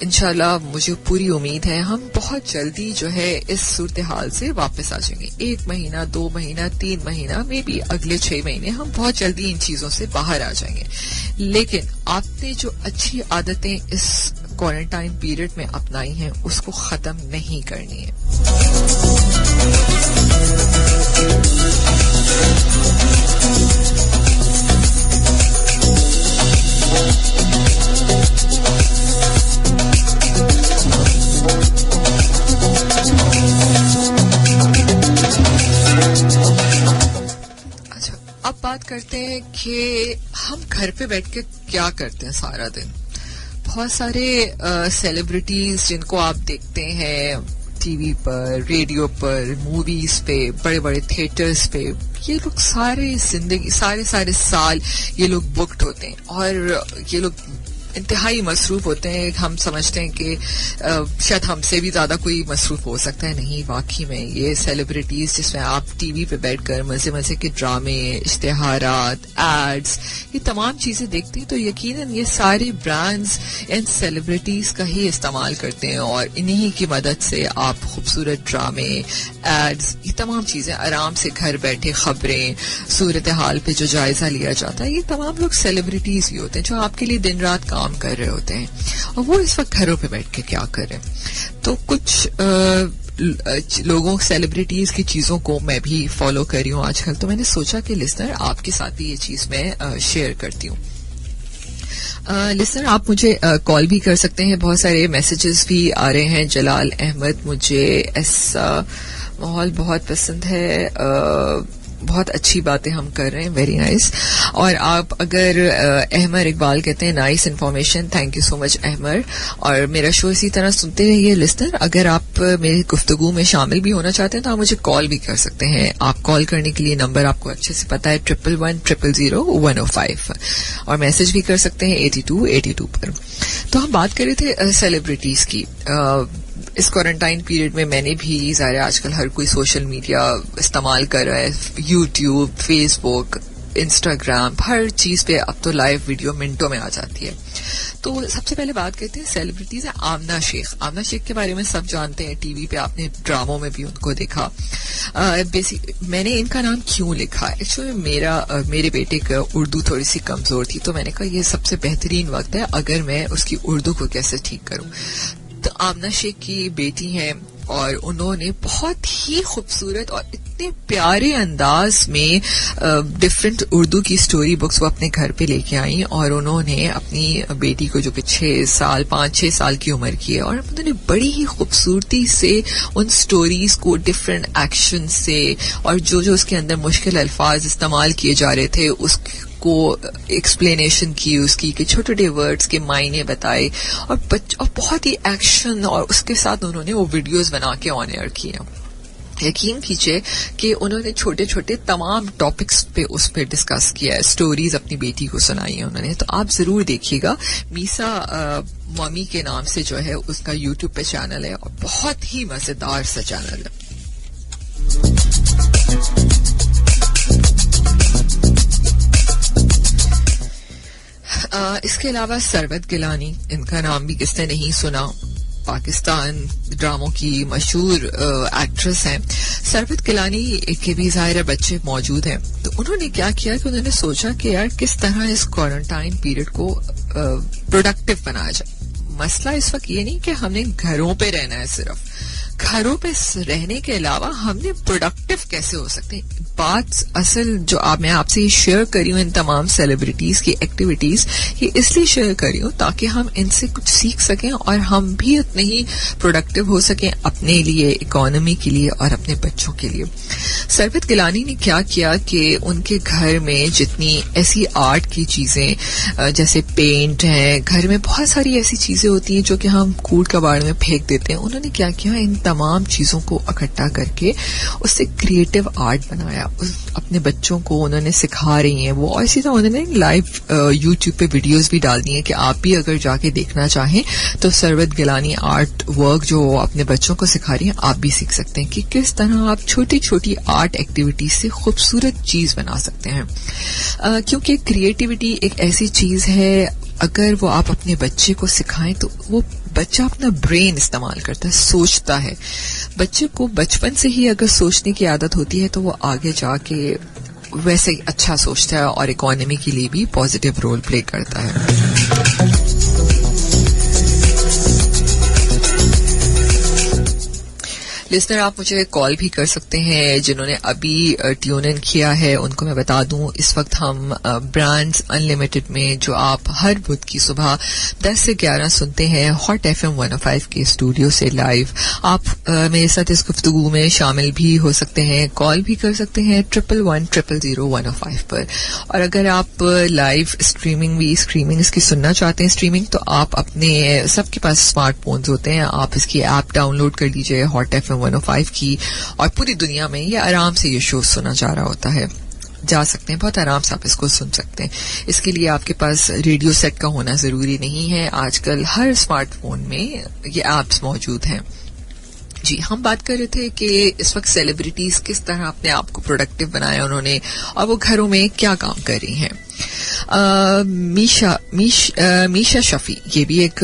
इंशाल्लाह मुझे पूरी उम्मीद है हम बहुत जल्दी जो है इस सूरत हाल से वापस आ जाएंगे। 1 महीना, 2 महीना, 3 महीना, मे बी अगले 6 महीने हम बहुत जल्दी इन चीजों से बाहर आ जाएंगे। लेकिन आपने जो अच्छी आदतें इस क्वारंटाइन पीरियड में अपनाई हैं उसको खत्म नहीं करनी है। अब बात करते हैं कि हम घर पे बैठ के क्या करते हैं सारा दिन। बहुत सारे सेलिब्रिटीज जिनको आप देखते हैं टीवी पर, रेडियो पर, मूवीज पे, बड़े बड़े थिएटर्स पे, ये लोग सारे जिंदगी, सारे साल ये लोग बुक्ड होते हैं और ये लोग इंतहाई मसरूफ होते हैं। हम समझते हैं कि शायद हमसे भी ज्यादा कोई मसरूफ हो सकता है, नहीं, वाकई में ये सेलिब्रिटीज जिसमें आप टीवी पे बैठकर मजे मजे के ड्रामे, इश्तेहारात, एड्स, ये तमाम चीजें देखते हैं, तो यकीनन ये सारे ब्रांड्स इन सेलिब्रिटीज का ही इस्तेमाल करते हैं और इन्हीं की मदद से आप खूबसूरत ड्रामे, एड्स, ये तमाम चीजें आराम से घर बैठे, खबरें, सूरत हाल पे जो जायजा लिया जाता है, ये तमाम लोग सेलिब्रिटीज ही होते हैं जो आपके लिए दिन रात काम कर रहे होते हैं और वो इस वक्त घरों पे बैठ के क्या कर रहे हैं। तो कुछ लोगों, सेलिब्रिटीज की चीजों को मैं भी फॉलो कर रही हूँ आजकल, तो मैंने सोचा कि लिसनर आपके साथ भी ये चीज मैं शेयर करती हूँ। लिसनर आप मुझे कॉल भी कर सकते हैं, बहुत सारे मैसेजेस भी आ रहे हैं। जलाल अहमद मुझे ऐसा माहौल बहुत पसंद है, बहुत अच्छी बातें हम कर रहे हैं, वेरी नाइस। और आप अगर अहमर इकबाल कहते हैं nice information, thank you so much Ahmar. और मेरा शो इसी तरह सुनते रहिए लिस्टर। अगर आप मेरी गुफ्तगू में शामिल भी होना चाहते हैं तो आप मुझे कॉल भी कर सकते हैं। आप कॉल करने के लिए नंबर आपको अच्छे से पता है 1110001005, और मैसेज भी कर सकते हैं 8282 पर। तो हम बात कर रहे थे सेलिब्रिटीज की। इस क्वारंटाइन पीरियड में मैंने भी, ज़ाहिर आजकल हर कोई सोशल मीडिया इस्तेमाल कर रहा है, यूट्यूब, फेसबुक, इंस्टाग्राम, हर चीज़ पे अब तो लाइव वीडियो मिनटों में आ जाती है। तो सबसे पहले बात करते हैं सेलिब्रिटीज है आमना शेख। आमना शेख के बारे में सब जानते हैं, टीवी पे आपने ड्रामों में भी उनको देखा। मैंने इनका नाम क्यों लिखा, एक्चुअली मेरे बेटे का उर्दू थोड़ी सी कमजोर थी, तो मैंने कहा ये सबसे बेहतरीन वक्त है अगर मैं उसकी उर्दू को कैसे ठीक करूं। तो आमना शेख की बेटी हैं और उन्होंने बहुत ही खूबसूरत और इतने प्यारे अंदाज में डिफरेंट उर्दू की स्टोरी बुक्स वो अपने घर पे लेके आई, और उन्होंने अपनी बेटी को जो कि 5-6 साल की उम्र की है, और उन्होंने बड़ी ही खूबसूरती से उन स्टोरीज को डिफरेंट एक्शन से, और जो उसके अंदर मुश्किल अल्फाज इस्तेमाल किए जा रहे थे को एक्सप्लेनेशन की उसकी, कि छोटे छोटे वर्ड्स के मायने बताए, और बहुत ही एक्शन, और उसके साथ उन्होंने वो वीडियोस बना के ऑन एयर किए। यकीन कीजिए कि उन्होंने छोटे छोटे तमाम टॉपिक्स पे उस पर डिस्कस किया है, स्टोरीज अपनी बेटी को सुनाई है उन्होंने। तो आप जरूर देखिएगा, मीसा मम्मी के नाम से जो है उसका यूट्यूब पे चैनल है, और बहुत ही मजेदार सा चैनल है। इसके अलावा सरबत गिलानी, इनका नाम भी किसने नहीं सुना, पाकिस्तान ड्रामों की मशहूर एक्ट्रेस हैं। सरबत गिलानी के भी ज़ाहिर बच्चे मौजूद हैं, तो उन्होंने क्या किया कि उन्होंने सोचा कि यार किस तरह इस क्वारंटाइन पीरियड को प्रोडक्टिव बनाया जाए। मसला इस वक्त ये नहीं कि हमने घरों पे रहना है, सिर्फ घरों पे रहने के अलावा हमने प्रोडक्टिव कैसे हो सकते हैं। बात असल जो मैं आपसे शेयर कर रही हूँ इन तमाम सेलिब्रिटीज की एक्टिविटीज, ये इसलिए शेयर कर रही हूँ ताकि हम इनसे कुछ सीख सकें और हम भी उतने ही प्रोडक्टिव हो सकें अपने लिए, इकोनॉमी के लिए और अपने बच्चों के लिए। सरबत गिलानी ने क्या किया कि उनके घर में जितनी ऐसी आर्ट की चीजें जैसे पेंट है, घर में बहुत सारी ऐसी चीजें होती हैं जो कि हम कूड़ कबाड़ में फेंक देते हैं, उन्होंने क्या किया, इन तमाम चीजों को इकट्ठा करके उससे क्रिएटिव आर्ट बनाया। अपने बच्चों को उन्होंने सिखा रही हैं वो, और इसी तरह उन्होंने लाइव यूट्यूब पे वीडियोस भी डाल दी हैं कि आप भी अगर जाके देखना चाहें तो सरबत गिलानी आर्ट वर्क जो अपने बच्चों को सिखा रही हैं आप भी सीख सकते हैं कि किस तरह आप छोटी छोटी आर्ट एक्टिविटी से खूबसूरत चीज बना सकते हैं। क्योंकि क्रिएटिविटी एक ऐसी चीज है, अगर वो आप अपने बच्चे को सिखाएं तो वो बच्चा अपना ब्रेन इस्तेमाल करता है, सोचता है। बच्चे को बचपन से ही अगर सोचने की आदत होती है तो वो आगे जाके वैसे ही अच्छा सोचता है और इकोनॉमी के लिए भी पॉजिटिव रोल प्ले करता है। लिस्टर आप मुझे कॉल भी कर सकते हैं, जिन्होंने अभी ट्यून इन किया है उनको मैं बता दूं इस वक्त हम ब्रांड्स अनलिमिटेड में, जो आप हर बुध की सुबह 10 से 11 सुनते हैं हॉट FM 105 के स्टूडियो से लाइव, आप मेरे साथ इस गुफ्तगू में शामिल भी हो सकते हैं, कॉल भी कर सकते हैं 1110001005 पर। और अगर आप लाइव स्ट्रीमिंग इसकी सुनना चाहते हैं स्ट्रीमिंग, तो आप अपने सबके पास स्मार्टफोन्स होते हैं, आप इसकी ऐप डाउनलोड कर लीजिए हॉट FM 105 की, और पूरी दुनिया में ये आराम से ये शो सुना जा रहा होता है, जा सकते हैं, बहुत आराम से आप इसको सुन सकते हैं। इसके लिए आपके पास रेडियो सेट का होना जरूरी नहीं है, आजकल हर स्मार्टफोन में ये ऐप्स मौजूद हैं। जी, हम बात कर रहे थे कि इस वक्त सेलिब्रिटीज किस तरह अपने आप को प्रोडक्टिव बनाया उन्होंने, और वो घरों में क्या काम कर रही हैं। मीशा शफी, ये भी एक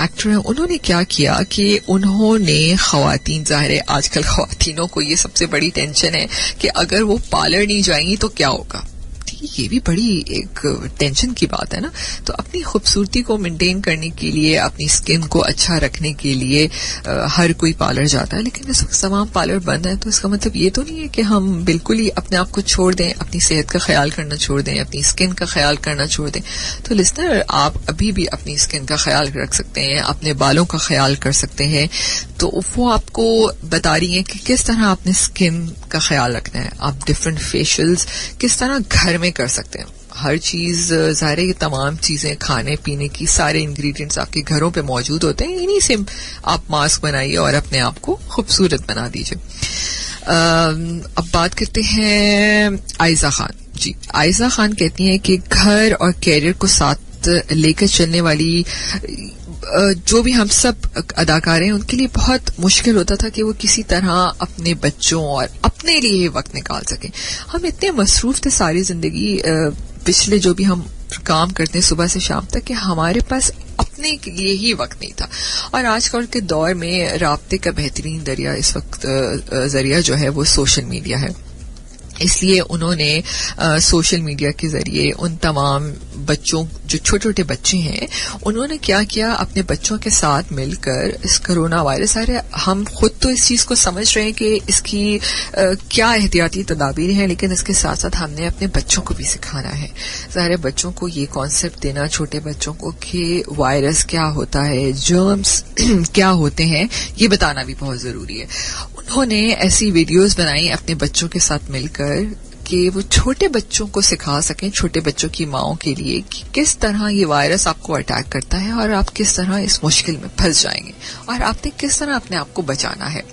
एक्टर है, उन्होंने क्या किया कि उन्होंने खवातीन, ज़ाहिर है आजकल खवातीनों को ये सबसे बड़ी टेंशन है कि अगर वो पार्लर नहीं जाएंगी तो क्या होगा, ठीक ये भी बड़ी एक टेंशन की बात है ना। तो अपनी खूबसूरती को मेंटेन करने के लिए, अपनी स्किन को अच्छा रखने के लिए हर कोई पार्लर जाता है, लेकिन इस वक्त तमाम पार्लर बंद है। तो इसका मतलब ये तो नहीं है कि हम बिल्कुल ही अपने आप को छोड़ दें, अपनी सेहत का ख्याल करना छोड़ दें, अपनी स्किन का ख्याल करना छोड़ दें। तो लिस्नर, आप अभी भी अपनी स्किन का ख्याल रख सकते हैं, अपने बालों का ख्याल कर सकते हैं। तो वो आपको बता रही हैं कि किस तरह अपने स्किन का ख्याल रखना है। आप डिफरेंट फेशियल्स किस तरह घर में कर सकते हैं। हर चीज, ज़ाहिर है, तमाम चीजें खाने पीने की, सारे इंग्रेडिएंट्स आपके घरों पे मौजूद होते हैं। इन्हीं से आप मास्क बनाइए और अपने आप को खूबसूरत बना दीजिए। अब बात करते हैं आयजा खान जी। आयजा खान कहती हैं कि घर और कैरियर को साथ लेकर चलने वाली जो भी हम सब अदाकार हैं, उनके लिए बहुत मुश्किल होता था कि वो किसी तरह अपने बच्चों और अपने लिए वक्त निकाल सकें। हम इतने मसरूफ थे सारी जिंदगी, पिछले जो भी हम काम करते हैं सुबह से शाम तक, कि हमारे पास अपने के लिए ही वक्त नहीं था। और आजकल के दौर में राब्ते का बेहतरीन जरिया इस वक्त जरिया जो है वो सोशल मीडिया है। इसलिए उन्होंने सोशल मीडिया के जरिए उन तमाम बच्चों, जो छोटे छोटे बच्चे हैं, उन्होंने क्या किया, अपने बच्चों के साथ मिलकर इस कोरोना वायरस, सारे हम खुद तो इस चीज को समझ रहे हैं कि इसकी क्या एहतियाती तदाबीर हैं, लेकिन इसके साथ साथ हमने अपने बच्चों को भी सिखाना है। सारे बच्चों को ये कॉन्सेप्ट देना, छोटे बच्चों को, कि वायरस क्या होता है, जर्म्स क्या होते हैं, ये बताना भी बहुत जरूरी है। उन्होंने ऐसी वीडियोस बनाई अपने बच्चों के साथ मिलकर कि वो छोटे बच्चों को सिखा सकें, छोटे बच्चों की माओं के लिए, कि किस तरह ये वायरस आपको अटैक करता है और आप किस तरह इस मुश्किल में फंस जाएंगे और आपने किस तरह अपने आप को बचाना है।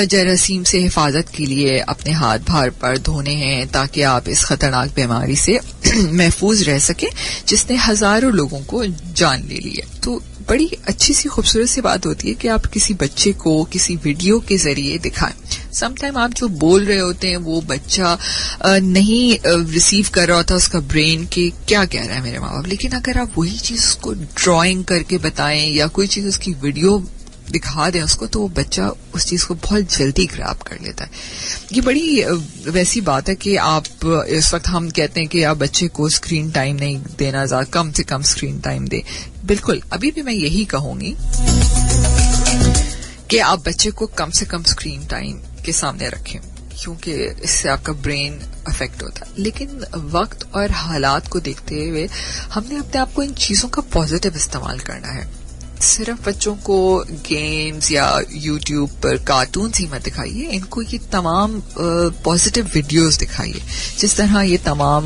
जरासीम से हिफाजत के लिए अपने हाथ बार बार धोने हैं ताकि आप इस खतरनाक बीमारी से महफूज रह सकें जिसने हजारों लोगों को जान ले ली है। तो बड़ी अच्छी सी खूबसूरत सी बात होती है कि आप किसी बच्चे को किसी वीडियो के जरिए दिखाएं। समटाइम आप जो बोल रहे होते हैं वो बच्चा नहीं रिसीव कर रहा होता उसका ब्रेन के क्या कह रहा है मेरे माँ बाप, लेकिन अगर आप वही चीज उसको ड्राइंग करके बताएं या कोई चीज उसकी वीडियो दिखा दें उसको, तो वो बच्चा उस चीज को बहुत जल्दी ग्रैब कर लेता है। ये बड़ी वैसी बात है कि आप इस वक्त हम कहते हैं कि आप बच्चे को स्क्रीन टाइम नहीं देना, कम से कम स्क्रीन टाइम दे। बिल्कुल, अभी भी मैं यही कहूंगी कि आप बच्चे को कम से कम स्क्रीन टाइम के सामने रखें, क्योंकि इससे आपका ब्रेन अफेक्ट होता है। लेकिन वक्त और हालात को देखते हुए हमने अपने आप को इन चीजों का पॉजिटिव इस्तेमाल करना है। सिर्फ बच्चों को गेम्स या यूट्यूब पर कार्टून्स ही मत दिखाइए, इनको ये तमाम पॉजिटिव वीडियोस दिखाइए। जिस तरह ये तमाम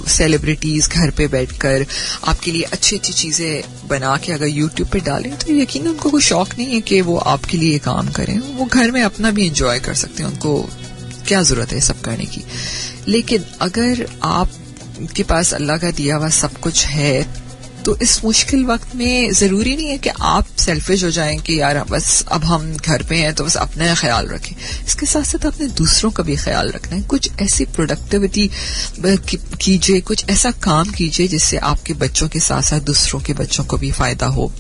सेलिब्रिटीज घर पे बैठकर आपके लिए अच्छी अच्छी चीजें बना के अगर यूट्यूब पे डालें, तो यकीनन उनको कोई शौक नहीं है कि वो आपके लिए काम करें। वो घर में अपना भी एंजॉय कर सकते हैं, उनको क्या जरूरत है सब करने की। लेकिन अगर आपके पास अल्लाह का दिया हुआ सब कुछ है, तो इस मुश्किल वक्त में जरूरी नहीं है कि आप सेल्फिश हो जाएं कि यार बस अब हम घर पे हैं तो बस अपना ख्याल रखें। इसके साथ साथ अपने दूसरों का भी ख्याल रखना है। कुछ ऐसी प्रोडक्टिविटी कीजिए, कुछ ऐसा काम कीजिए जिससे आपके बच्चों के साथ साथ दूसरों के बच्चों को भी फायदा हो।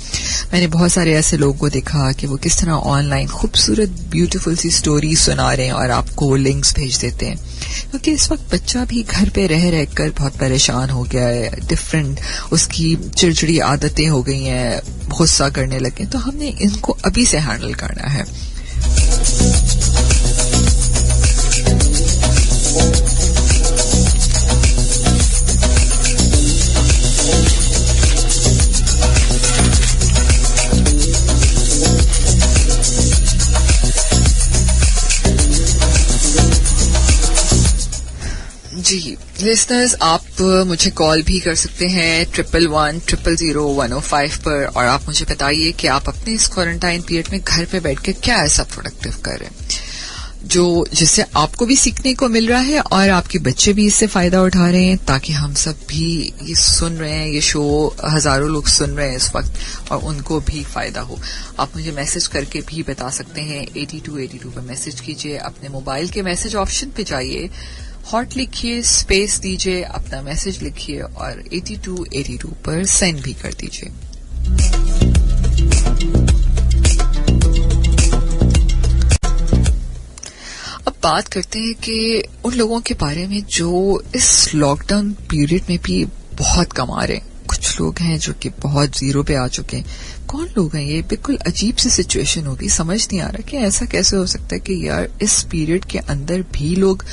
मैंने बहुत सारे ऐसे लोगों को देखा कि वो किस तरह ऑनलाइन खूबसूरत ब्यूटीफुल सी स्टोरी सुना रहे हैं और आपको लिंक्स भेज देते हैं, क्योंकि इस वक्त बच्चा भी घर पे रह रहकर बहुत परेशान हो गया है। डिफरेंट उसकी चिड़चिड़ी आदतें हो गई हैं, गुस्सा करने लगे, तो हमने इनको अभी से हैंडल करना है। जी लिसनर्स, आप मुझे कॉल भी कर सकते हैं 1110001005 पर, और आप मुझे बताइए कि आप अपने इस क्वारंटाइन पीरियड में घर पे बैठ के क्या ऐसा प्रोडक्टिव कर रहे हैं जो जिससे आपको भी सीखने को मिल रहा है और आपके बच्चे भी इससे फायदा उठा रहे हैं, ताकि हम सब भी ये सुन रहे हैं, ये शो हजारों लोग सुन रहे हैं इस वक्त और उनको भी फायदा हो। आप मुझे मैसेज करके भी बता सकते हैं। 8282 पर मैसेज कीजिए, अपने मोबाइल के मैसेज ऑप्शन पे जाइए, हॉट लिखिए, स्पेस दीजिए, अपना मैसेज लिखिए और 8282 पर सेंड भी कर दीजिए। अब बात करते हैं कि उन लोगों के बारे में जो इस लॉकडाउन पीरियड में भी बहुत कमा रहे हैं. कुछ लोग हैं जो कि बहुत जीरो पे आ चुके हैं. कौन लोग हैं ये? बिल्कुल अजीब सी सिचुएशन होगी. समझ नहीं आ रहा कि ऐसा कैसे हो सकता है कि यार इस पीरियड के अंदर भी लोग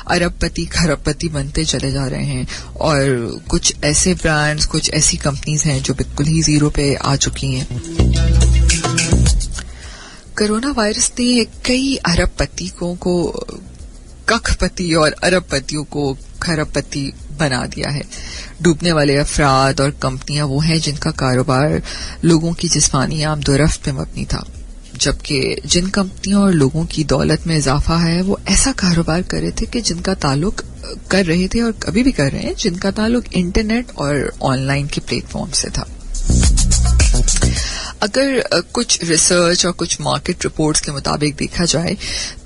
अरबपति खरबपति बनते चले जा रहे हैं, और कुछ ऐसे ब्रांड्स, कुछ ऐसी कंपनीज हैं जो बिल्कुल ही जीरो पे आ चुकी हैं. कोरोना वायरस ने कई अरबपतियों को कखपति और अरबपतियों को खरबपति बना दिया है. डूबने वाले अफराद और कंपनियां वो हैं जिनका कारोबार लोगों की जिस्मानी आमदोरफ्त पे मबनी था, जबकि जिन कंपनियों और लोगों की दौलत में इजाफा है वो ऐसा कारोबार कर रहे थे कि जिनका ताल्लुक कर रहे थे और अभी भी कर रहे हैं, जिनका ताल्लुक इंटरनेट और ऑनलाइन के प्लेटफॉर्म से था. अगर कुछ रिसर्च और कुछ मार्केट रिपोर्ट्स के मुताबिक देखा जाए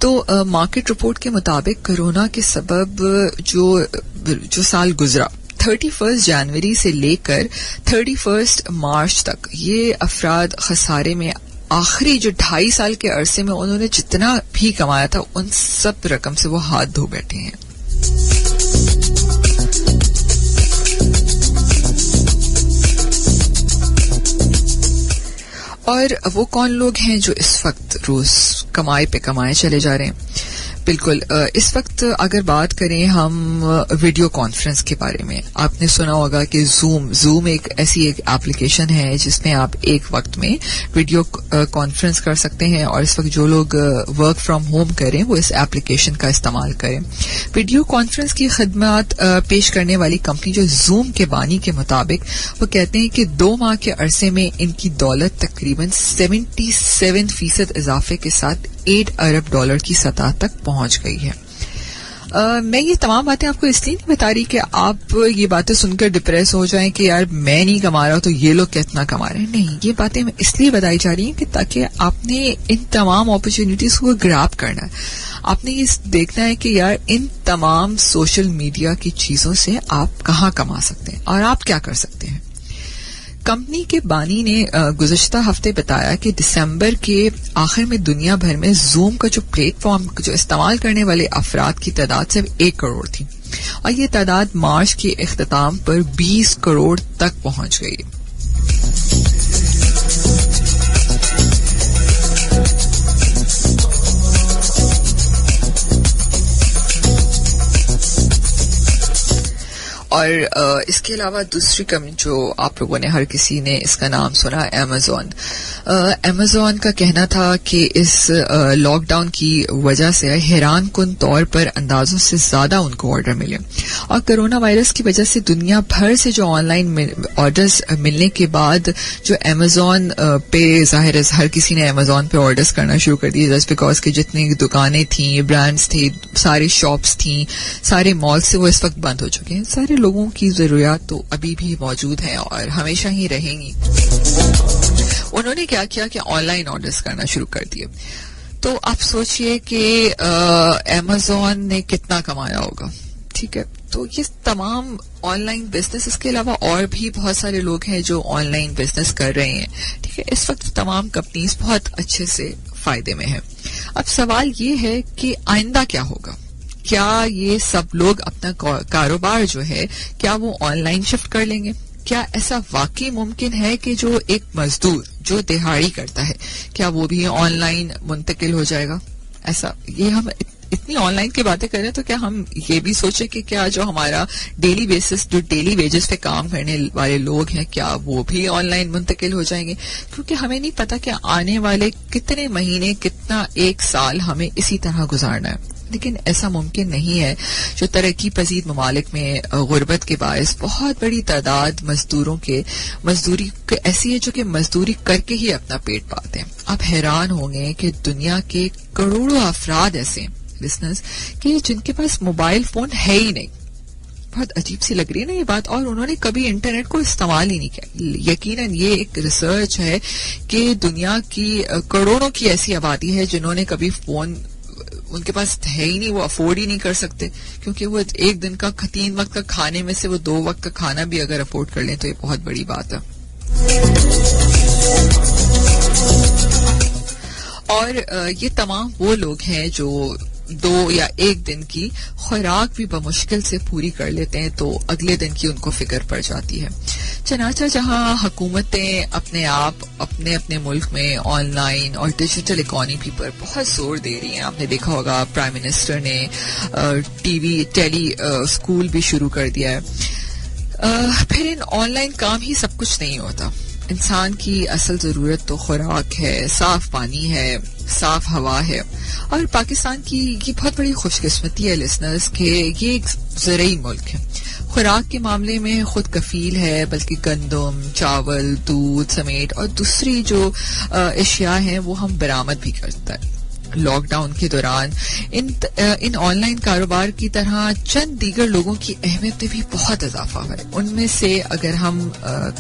तो मार्केट रिपोर्ट के मुताबिक कोरोना के सबब जो साल गुजरा 31 जनवरी से लेकर 31 मार्च तक, ये अफराद खसारे में आखिरी जो 2.5 साल के अरसे में उन्होंने जितना भी कमाया था उन सब रकम से वो हाथ धो बैठे हैं. और वो कौन लोग हैं जो इस वक्त रोज कमाए पे कमाए चले जा रहे हैं? बिल्कुल, इस वक्त अगर बात करें हम वीडियो कॉन्फ्रेंस के बारे में, आपने सुना होगा कि जूम एक ऐसी एप्लीकेशन है जिसमें आप एक वक्त में वीडियो कॉन्फ्रेंस कर सकते हैं, और इस वक्त जो लोग वर्क फ्रॉम होम करें वो इस एप्लीकेशन का इस्तेमाल करें. वीडियो कॉन्फ्रेंस की खदमात पेश करने वाली कंपनी जो जूम के बानी के मुताबिक वो कहते हैं कि 2 माह के अरसे में इनकी दौलत तकरीबन 77% इजाफे के साथ $8 अरब की सतह तक पहुंच गई है. मैं ये तमाम बातें आपको इसलिए नहीं बता रही कि आप ये बातें सुनकर डिप्रेस हो जाएं कि यार मैं नहीं कमा रहा तो ये लोग कितना कमा रहे हैं. नहीं, ये बातें इसलिए बताई जा रही हैं कि ताकि आपने इन तमाम अपॉर्चुनिटीज को ग्रैब करना है. आपने ये देखना है कि यार इन तमाम सोशल मीडिया की चीजों से आप कहाँ कमा सकते हैं और आप क्या कर सकते हैं. कंपनी के बानी ने गुज़श्ता हफ्ते बताया कि दिसंबर के आखिर में दुनिया भर में जूम का जो प्लेटफॉर्म जो इस्तेमाल करने वाले अफराद की तादाद सिर्फ 1 करोड़ थी, और ये तादाद मार्च के इख्तिताम पर 20 करोड़ तक पहुंच गई. और इसके अलावा दूसरी कंपनी जो आप लोगों ने, हर किसी ने इसका नाम सुना, अमेज़न. अमेज़न का कहना था कि इस लॉकडाउन की वजह से हैरान कुन तौर पर अंदाजों से ज्यादा उनको ऑर्डर मिले, और कोरोना वायरस की वजह से दुनिया भर से जो ऑनलाइन ऑर्डर्स मिलने के बाद जो अमेज़न पे, जाहिर है हर किसी ने अमेज़न पे ऑर्डर्स करना शुरू कर दिए, जस्ट बिकॉज कि जितनी दुकानें थी, ब्रांड्स थे, सारी शॉप्स थी, सारे मॉल से वो इस वक्त बंद हो चुके हैं. सारे लोगों की जरूरियात तो अभी भी मौजूद हैं और हमेशा ही रहेंगी. उन्होंने क्या किया कि ऑनलाइन ऑर्डर्स करना शुरू कर दिए. तो आप सोचिए कि अमेज़न ने कितना कमाया होगा. ठीक है, तो ये तमाम ऑनलाइन बिजनेस, इसके अलावा और भी बहुत सारे लोग हैं जो ऑनलाइन बिजनेस कर रहे हैं. ठीक है, इस वक्त तमाम कंपनीज बहुत अच्छे से फायदे में है. अब सवाल ये है कि आइंदा क्या होगा. क्या ये सब लोग अपना कारोबार जो है क्या वो ऑनलाइन शिफ्ट कर लेंगे? क्या ऐसा वाकई मुमकिन है कि जो एक मजदूर जो दिहाड़ी करता है क्या वो भी ऑनलाइन मुंतकिल हो जाएगा? ऐसा, ये हम इतनी ऑनलाइन की बातें करें तो क्या हम ये भी सोचे कि क्या जो हमारा डेली बेसिस, जो डेली वेजेस पे काम करने वाले लोग हैं, क्या वो भी ऑनलाइन मुंतकिल हो जाएंगे? क्योंकि हमें नहीं पता कि आने वाले कितने महीने, कितना 1 साल हमें इसी तरह गुजारना है. लेकिन ऐसा मुमकिन नहीं है. जो तरक्की पजीद ममालिक में गुर्बत के बायस बहुत बड़ी तादाद मजदूरी ऐसी है जो कि मजदूरी करके ही अपना पेट पाते हैं. आप हैरान होंगे कि दुनिया के करोड़ों अफराद ऐसे लिसनर्स कि जिनके पास मोबाइल फोन है ही नहीं. बहुत अजीब सी लग रही है ना ये बात, और उन्होंने कभी इंटरनेट को इस्तेमाल ही नहीं किया. यकीनन ये एक रिसर्च है कि दुनिया की करोड़ों की ऐसी आबादी है जिन्होंने कभी फोन उनके पास है ही नहीं, वो अफोर्ड ही नहीं कर सकते, क्योंकि वो एक दिन का 3 वक्त का खाने में से वो 2 वक्त का खाना भी अगर अफोर्ड कर लें तो ये बहुत बड़ी बात है. और ये तमाम वो लोग हैं जो 2 या 1 दिन की खुराक भी बमुश्किल से पूरी कर लेते हैं तो अगले दिन की उनको फिक्र पड़ जाती है। चनाचा जहां हुकूमतें अपने आप अपने अपने मुल्क में ऑनलाइन और डिजिटल इकोनॉमी पर बहुत जोर दे रही हैं। आपने देखा होगा प्राइम मिनिस्टर ने टेली स्कूल भी शुरू कर दिया है। फिर इन ऑनलाइन काम ही सब कुछ नहीं होता। इंसान की असल जरूरत तो खुराक है, साफ पानी है, साफ हवा है। और पाकिस्तान की ये बहुत बड़ी खुशकिस्मती है लिसनर्स के ये एक ज़रई मुल्क है। खुराक के मामले में खुद कफील है, बल्कि गंदम, चावल, दूध समेत और दूसरी जो अशिया हैं वो हम बरामद भी करता है। लॉकडाउन के दौरान इन ऑनलाइन कारोबार की तरह चंद दीगर लोगों की अहमियत में भी बहुत इजाफा हुआ है। उनमें से अगर हम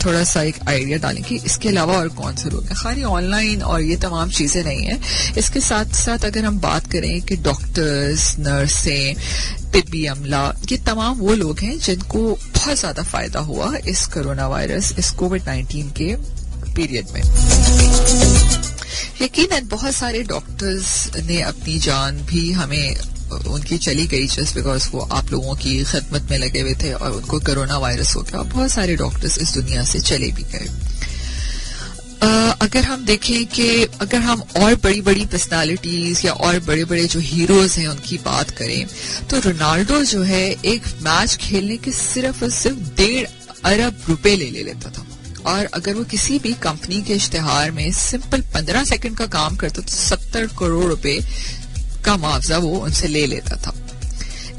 थोड़ा सा एक आइडिया डालें कि इसके अलावा और कौन से लोग हैं, खाली ऑनलाइन और ये तमाम चीजें नहीं है। इसके साथ साथ अगर हम बात करें कि डॉक्टर्स, नर्सें, तिब्बी अमला, ये तमाम वो लोग हैं जिनको बहुत ज्यादा फायदा हुआ इस कोरोना वायरस, इस कोविड-19 के पीरियड में। यकीनन बहुत सारे डॉक्टर्स ने अपनी जान भी हमें उनकी चली गई जस्ट बिकॉज वो आप लोगों की खिदमत में लगे हुए थे और उनको कोरोना वायरस हो गया। बहुत सारे डॉक्टर्स इस दुनिया से चले भी गए। अगर हम देखें कि अगर हम और बड़ी बड़ी पर्सनालिटीज या और बड़े बड़े जो हीरोज हैं उनकी बात करें तो रोनाल्डो जो है एक मैच खेलने के सिर्फ और सिर्फ 1.5 अरब रुपए ले लेता था। और अगर वो किसी भी कंपनी के इश्तिहार में सिंपल 15 सेकंड का काम करता तो 70 करोड़ रुपए का मुआवजा वो उनसे ले लेता था।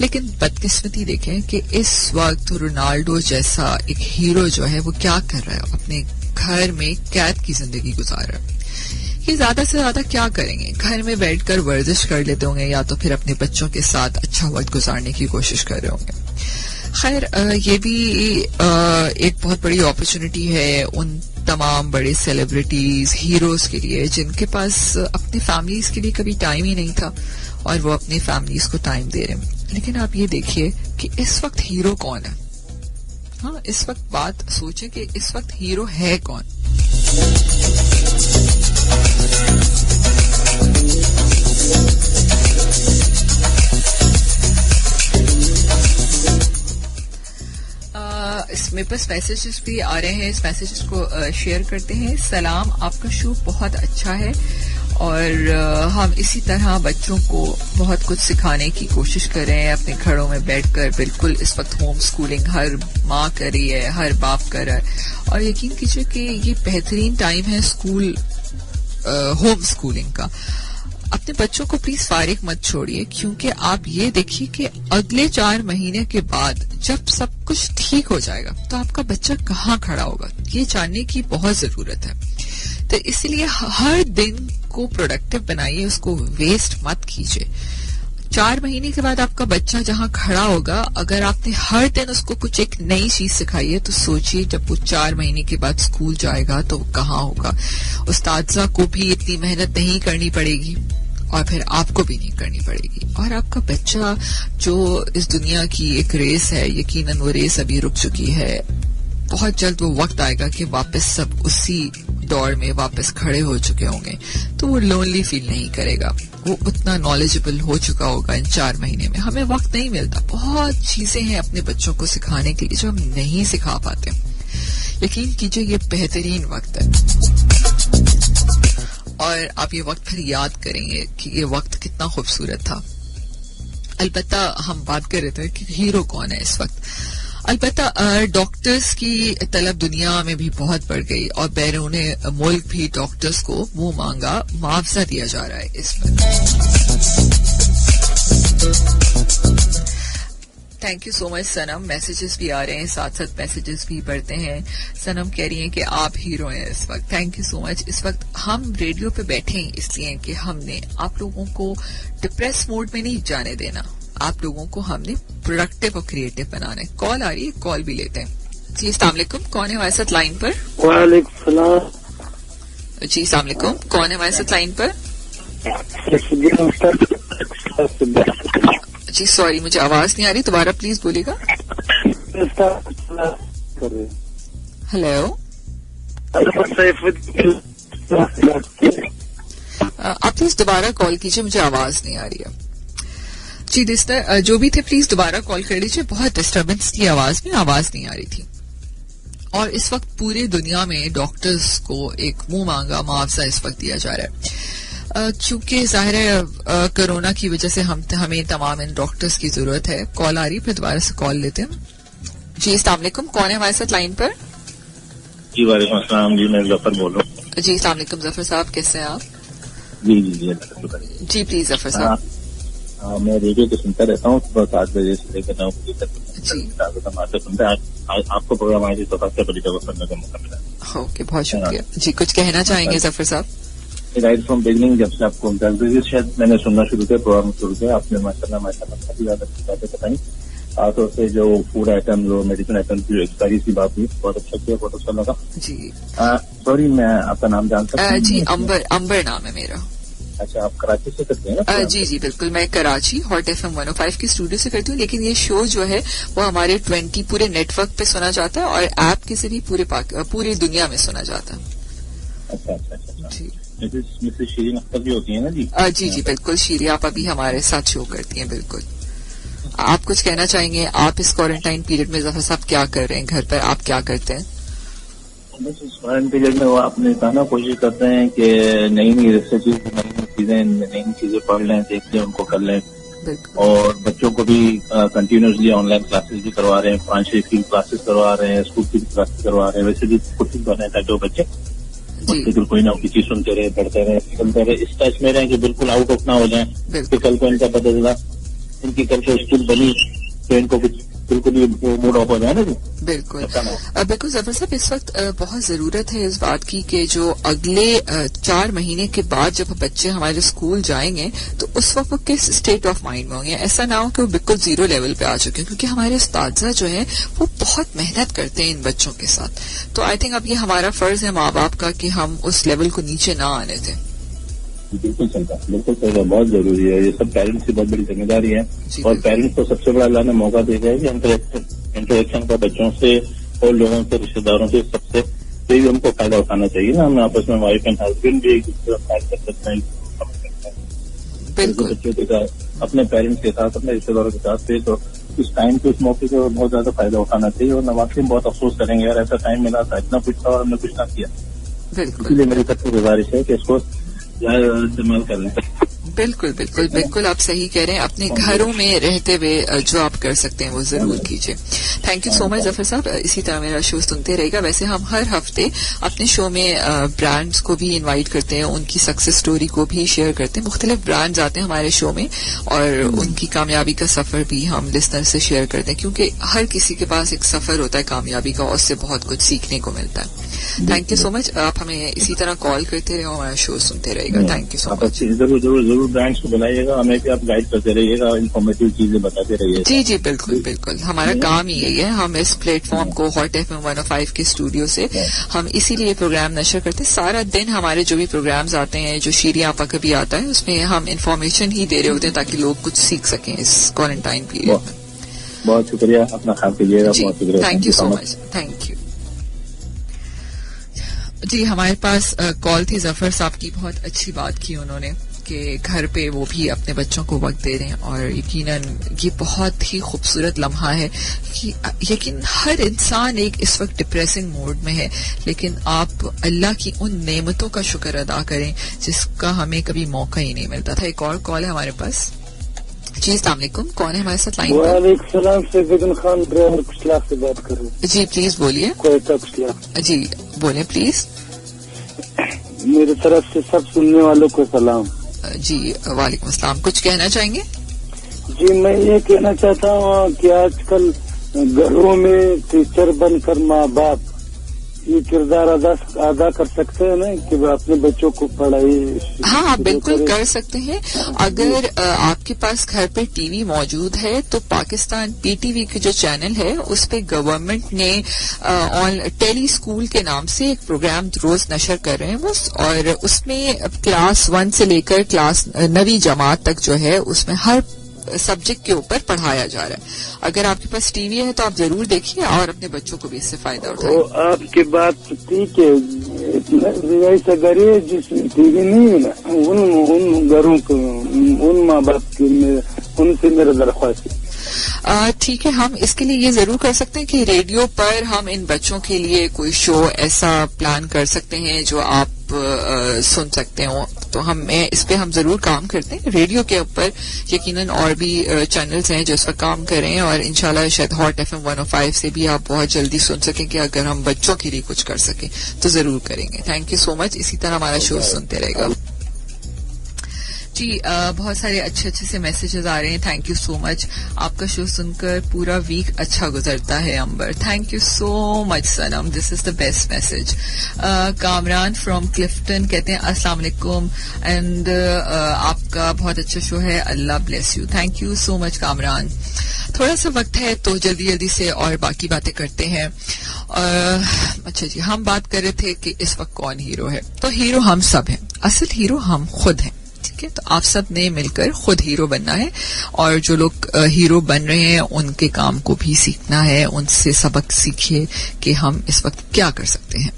लेकिन बदकिस्मती देखें कि इस वक्त रोनाल्डो जैसा एक हीरो जो है वो क्या कर रहा है, अपने घर में कैद की जिंदगी गुजार रहा है। ये ज्यादा से ज्यादा क्या करेंगे, घर में बैठकर वर्जिश कर लेते होंगे या तो फिर अपने बच्चों के साथ अच्छा वक्त गुजारने की कोशिश कर रहे होंगे। खैर ये भी एक बहुत बड़ी अपॉर्चुनिटी है उन तमाम बड़े सेलिब्रिटीज, हीरोज के लिए जिनके पास अपनी फैमिलीज के लिए कभी टाइम ही नहीं था और वो अपनी फैमिलीज को टाइम दे रहे हैं। लेकिन आप ये देखिए कि इस वक्त हीरो कौन है। हाँ, इस वक्त बात सोचें कि इस वक्त हीरो है कौन। इसमें बस मैसेजेस भी आ रहे हैं, इस मैसेजेस को शेयर करते हैं। सलाम, आपका शो बहुत अच्छा है और हम इसी तरह बच्चों को बहुत कुछ सिखाने की कोशिश कर रहे हैं अपने घरों में बैठकर। बिल्कुल इस वक्त होम स्कूलिंग हर माँ कर रही है, हर बाप कर रहा है और यकीन कीजिए कि ये बेहतरीन टाइम है स्कूल होम स्कूलिंग का। अपने बच्चों को प्लीज फारिग मत छोड़िए, क्योंकि आप ये देखिए कि अगले 4 महीने के बाद जब सब कुछ ठीक हो जाएगा तो आपका बच्चा कहाँ खड़ा होगा, ये जानने की बहुत जरूरत है। तो इसलिए हर दिन को प्रोडक्टिव बनाइए, उसको वेस्ट मत कीजिए। 4 महीने के बाद आपका बच्चा जहां खड़ा होगा, अगर आपने हर दिन उसको कुछ एक नई चीज सिखाई है तो सोचिए जब वो 4 महीने के बाद स्कूल जाएगा तो वो कहाँ होगा। उस्तादजा को भी इतनी मेहनत नहीं करनी पड़ेगी और फिर आपको भी नहीं करनी पड़ेगी और आपका बच्चा जो इस दुनिया की एक रेस है, यकीनन वो रेस अभी रुक चुकी है। बहुत जल्द वो वक्त आएगा कि वापस सब उसी दौड़ में वापस खड़े हो चुके होंगे तो वो लोनली फील नहीं करेगा। वो उतना नॉलेजेबल हो चुका होगा इन 4 महीने में। हमें वक्त नहीं मिलता, बहुत चीजें हैं अपने बच्चों को सिखाने के लिए जो हम नहीं सिखा पाते। यकीन कीजिए ये बेहतरीन वक्त है और आप ये वक्त फिर याद करेंगे कि ये वक्त कितना खूबसूरत था। अलबत्ता हम बात कर रहे थे कि हीरो कौन है इस वक्त। अलबत्ता डॉक्टर्स की तलब दुनिया में भी बहुत बढ़ गई और बैरून मुल्क भी डॉक्टर्स को मुंह मांगा मुआवजा दिया जा रहा है इस पर। Thank you so much Sanam. Messages भी आ रहे हैं, साथ साथ मैसेजेस भी पढ़ते हैं। सनम कह रही हैं कि आप हीरो हैं इस वक्त। Thank you so much. इस वक्त हम रेडियो पे बैठे हैं इसलिए कि हमने आप लोगों को डिप्रेस मोड में नहीं जाने देना, आप लोगों को हमने प्रोडक्टिव और क्रिएटिव बनाना है। कॉल आ रही है, कॉल भी लेते हैं। जी अस्सलाम वालेकुम, कौन है हमारे साथ लाइन पर? वालेकुम सलाम। जी अस्सलाम वालेकुम, कौन है हमारे साथ लाइन पर? जी सॉरी, मुझे आवाज नहीं आ रही, दोबारा प्लीज बोलिएगा। हेलो, आप प्लीज दोबारा कॉल कीजिए, मुझे आवाज नहीं आ रही है। जी लिस्टर जो भी थे प्लीज दोबारा कॉल कर लीजिए, बहुत डिस्टर्बेंस थी आवाज में, आवाज नहीं आ रही थी। और इस वक्त पूरे दुनिया में डॉक्टर्स को एक मुंह मांगा मुआवजा इस वक्त दिया जा रहा है, क्योंकि जाहिर है कोरोना की वजह से हमें तमाम इन डॉक्टर्स की जरूरत है। कॉल आ रही, फिर दोबारा से कॉल लेते हैं। जी अस्सलाम वालेकुम, कौन है हमारे साथ लाइन पर? जी वालेकुम अस्सलाम, जी मैं जफर बोल रहा हूँ। जी अस्सलाम वालेकुम जफर साहब, कैसे हैं आप? जी जी जी जी प्लीज जफर साहब। मैं रेडियो को सुनता रहता हूँ सुबह 7 बजे से लेकर 9 बजे तक सुनता है। आपको प्रोग्राम आज तो सबसे बड़ी जगह सुनने का मौका मिला। ओके, बहुत शुक्रिया। जी कुछ कहना चाहेंगे जफर साहब? राइट फ्रॉम बिगनिंग, जब से आपको 10 बजे शायद मैंने सुनना शुरू किया, प्रोग्राम शुरू किया, आपने माशाल्लाह काफी ज्यादा बातें बताई। खासतौर से जो फूड आइटम, जो मेडिसिन आइटम की एक्सपायरी की बात हुई, बहुत अच्छा किया, बहुत अच्छा लगा। जी सॉरी, मैं आपका नाम जान सकता हूँ? जी अंबर नाम है मेरा। अच्छा, आप कराची से करते हैं ना? जी जी बिल्कुल, मैं कराची हॉट FM 105 की स्टूडियो से करती हूँ, लेकिन ये शो जो है वो हमारे 20 पूरे नेटवर्क पे सुना जाता है और ऐप के जरिए पूरी दुनिया में सुना जाता है। अच्छा अच्छा अच्छा जी। मिसेस शीरीन अख्तर भी होती है ना? जी जी जी बिल्कुल, शीरी आप अभी हमारे साथ शो करती हैं। बिल्कुल, आप कुछ कहना चाहेंगे? आप इस क्वारंटाइन पीरियड में जफर साहब क्या कर रहे हैं घर पर, आप क्या करते हैं? बस इस क्वारंटाइन पीरियड में वो आपने कहा ना, कोशिश करते हैं कि नई नई रिसर्चेज, नई चीजें पढ़ लें, देख लें, उनको कर लें। और बच्चों को भी कंटिन्यूसली ऑनलाइन क्लासेस भी करवा रहे हैं, 5-6 की क्लासेस करवा रहे हैं, स्कूल की क्लासेस करवा रहे हैं। वैसे भी कोशिश कर रहे हैं ताकि बच्चे बिल्कुल कोई ना कोई चीज सुनते रहे, पढ़ते रहे, सीखते रहे, इस टच में रहे कि बिल्कुल आउट ऑफ ना हो जाए कि कल को इनका पता चला इनकी कल को स्कूल बनी तो इनको कुछ बिल्कुल ही मूड ऑफ हो जाए ना। जी बिल्कुल बिल्कुल जफर साहब, इस वक्त बहुत जरूरत है इस बात की कि जो अगले 4 महीने के बाद जब बच्चे हमारे स्कूल जाएंगे तो उस वक्त वो किस स्टेट ऑफ माइंड में होंगे। ऐसा ना हो कि वो बिल्कुल जीरो लेवल पे आ चुके हैं, क्योंकि हमारे उस्तादजा जो है वो बहुत मेहनत करते हैं इन बच्चों के साथ। तो आई थिंक अब ये हमारा फर्ज है माँ बाप का कि हम उस लेवल को नीचे ना आने दें। बिल्कुल चलता, बिल्कुल चलता, बहुत जरूरी है। ये सब पेरेंट्स की बहुत बड़ी जिम्मेदारी है। और पेरेंट्स को सबसे बड़ा अल्लाह ने मौका दे दिया है कि इंटरेक्शन का बच्चों से और लोगों से, रिश्तेदारों से, सबसे भी हमको फायदा उठाना चाहिए ना। हम आपस में वाइफ एंड हस्बैंड भी एक दूसरे का फायदा कर सकते हैं, बच्चों के साथ, अपने पेरेंट्स के साथ, अपने रिश्तेदारों के साथ से। तो इस टाइम पे, इस मौके को बहुत ज्यादा फायदा उठाना चाहिए। और वाकई में बहुत अफसोस करेंगे, यार ऐसा टाइम मिला था, इतना कुछ था और हमने कुछ ना किया। इसलिए मेरी सबसे गुजारिश है कि इसको इस्तेमाल कर लें। बिल्कुल बिल्कुल बिल्कुल, आप सही कह रहे हैं। अपने घरों में रहते हुए जो आप कर सकते हैं वो जरूर कीजिए। Thank you so much Zafar साहब, इसी तरह मेरा शो सुनते रहेगा। वैसे हम हर हफ्ते अपने शो में ब्रांड्स को भी इनवाइट करते हैं, उनकी सक्सेस स्टोरी को भी शेयर करते हैं। मुख्तलिफ ब्रांड्स आते हैं हमारे शो में और उनकी कामयाबी का सफर भी हम लिसनर से शेयर करते हैं, क्योंकि हर किसी के पास एक सफर होता है कामयाबी का और उससे बहुत कुछ सीखने को मिलता है। थैंक यू सो मच, आप हमें इसी तरह कॉल करते रहे, हमारा शो सुनते रहेगा। Thank you so much. जरूर जरूर जरूर ब्रांड्स को बुलाइएगा, हमें भी आप गाइड करते रहिएगा, इन्फॉर्मेटिव चीजें बताते रहिएगा। जी जी बिल्कुल बिल्कुल, हमारा काम ही यही है। हम इस प्लेटफॉर्म को हॉट FM 105 के स्टूडियो से हम इसीलिए प्रोग्राम नशर करते हैं। सारा दिन हमारे जो भी प्रोग्राम्स आते हैं, जो शीरी आपा कभी आता है, उसमें हम इन्फॉर्मेशन ही दे रहे होते हैं ताकि लोग कुछ सीख सकें इस क्वारंटाइन पीरियड में। बहुत शुक्रिया, अपना ख्याल कीजिएगा। बहुत शुक्रिया, thank you so much, thank you. जी हमारे पास कॉल थी जफर साहब की, बहुत अच्छी बात की उन्होंने कि घर पे वो भी अपने बच्चों को वक्त दे रहे हैं और यकीनन ये बहुत ही खूबसूरत लम्हा है कि यकीन हर इंसान एक इस वक्त डिप्रेसिंग मोड में है, लेकिन आप अल्लाह की उन नेमतों का शुक्र अदा करें जिसका हमें कभी मौका ही नहीं मिलता था। एक और कॉल है हमारे पास। जी अस्सलाम वालेकुम, कौन है हमारे साथ लाइन पर? वालेकुम सलाम, सैयदुल खान ड्राइवर कुशला से बात कर रहे हैं। जी प्लीज बोलिए। कोयटा कुशला। जी बोले प्लीज। मेरी तरफ से सब सुनने वालों को सलाम। जी वालेकुम अस्सलाम, कुछ कहना चाहेंगे? जी मैं ये कहना चाहता हूँ कि आजकल घरों में टीचर बनकर माँ बाप ये किरदार अदा कर सकते हैं ना कि अपने बच्चों को पढ़ाई। हाँ बिल्कुल कर सकते हैं। अगर आपके पास घर पे टीवी मौजूद है तो पाकिस्तान PTV के जो चैनल है उस पे गवर्नमेंट ने टेली स्कूल के नाम से एक प्रोग्राम रोज नशर कर रहे हैं वो, और उसमें क्लास 1 से लेकर क्लास 9वीं जमात तक जो है उसमें हर सब्जेक्ट के ऊपर पढ़ाया जा रहा है। अगर आपके पास टीवी है तो आप जरूर देखिए और अपने बच्चों को भी इससे फायदा उठाइए। आपकी बात ठीक है, ऐसा घर है जिसमें टीवी नहीं है ना, उन घरों को, उन माँ बाप के उनसे मेरा दरख्वास्त है। ठीक है, हम इसके लिए ये जरूर कर सकते हैं कि रेडियो पर हम इन बच्चों के लिए कोई शो ऐसा प्लान कर सकते हैं जो आप सुन सकते हो। तो इस पे हम जरूर काम करते हैं। रेडियो के ऊपर यकीनन और भी चैनल्स हैं जो इस पर काम कर रहे हैं और इंशाल्लाह शायद हॉट FM 105 से भी आप बहुत जल्दी सुन सकें कि अगर हम बच्चों के लिए कुछ कर सकें तो जरूर करेंगे। Thank you so much. इसी तरह हमारा शो सुनते रहेगा जी। बहुत सारे अच्छे से मैसेजेस आ रहे हैं। Thank you so much. आपका शो सुनकर पूरा वीक अच्छा गुजरता है Ambar. Thank you so much Sanam, this is the best message. Kamran from Clifton कहते हैं अस्सलाम वालेकुम एंड आपका बहुत अच्छा शो है, Allah bless you. Thank you so much Kamran. थोड़ा सा वक्त है तो जल्दी से और बाकी बातें करते हैं। अच्छा जी, हम बात कर रहे थे कि इस वक्त कौन हीरो है। तो हीरो हम सब हैं, असल हीरो हम खुद हैं। तो आप सब ने मिलकर खुद हीरो बनना है और जो लोग हीरो बन रहे हैं उनके काम को भी सीखना है, उनसे सबक सीखिए कि हम इस वक्त क्या कर सकते हैं।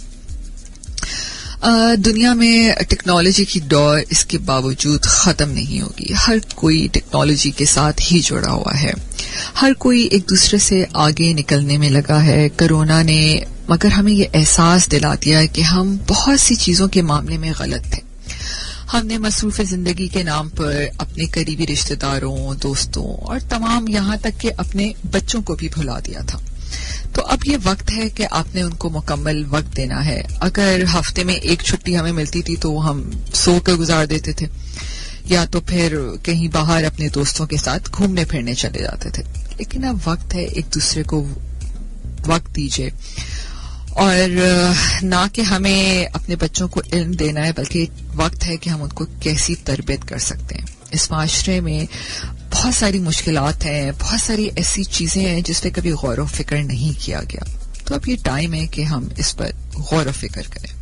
दुनिया में टेक्नोलॉजी की दौर इसके बावजूद खत्म नहीं होगी। हर कोई टेक्नोलॉजी के साथ ही जुड़ा हुआ है, हर कोई एक दूसरे से आगे निकलने में लगा है। कोरोना ने मगर हमें ये एहसास दिला दिया है कि हम बहुत सी चीजों के मामले में गलत थे। हमने मसरूफ जिंदगी के नाम पर अपने करीबी रिश्तेदारों, दोस्तों और तमाम यहाँ तक के अपने बच्चों को भी भुला दिया था। तो अब ये वक्त है कि आपने उनको मुकम्मल वक्त देना है। अगर हफ्ते में एक छुट्टी हमें मिलती थी तो हम सो कर गुजार देते थे या तो फिर कहीं बाहर अपने दोस्तों के साथ घूमने फिरने चले जाते थे। लेकिन अब वक्त है, एक दूसरे को वक्त दीजिए और ना कि हमें अपने बच्चों को इल्म देना है बल्कि वक्त है कि हम उनको कैसी तरबियत कर सकते हैं। इस माशरे में बहुत सारी मुश्किलात हैं, बहुत सारी ऐसी चीजें हैं जिस पे कभी गौर व फिक्र नहीं किया गया। तो अब ये टाइम है कि हम इस पर गौर व फिक्र करें।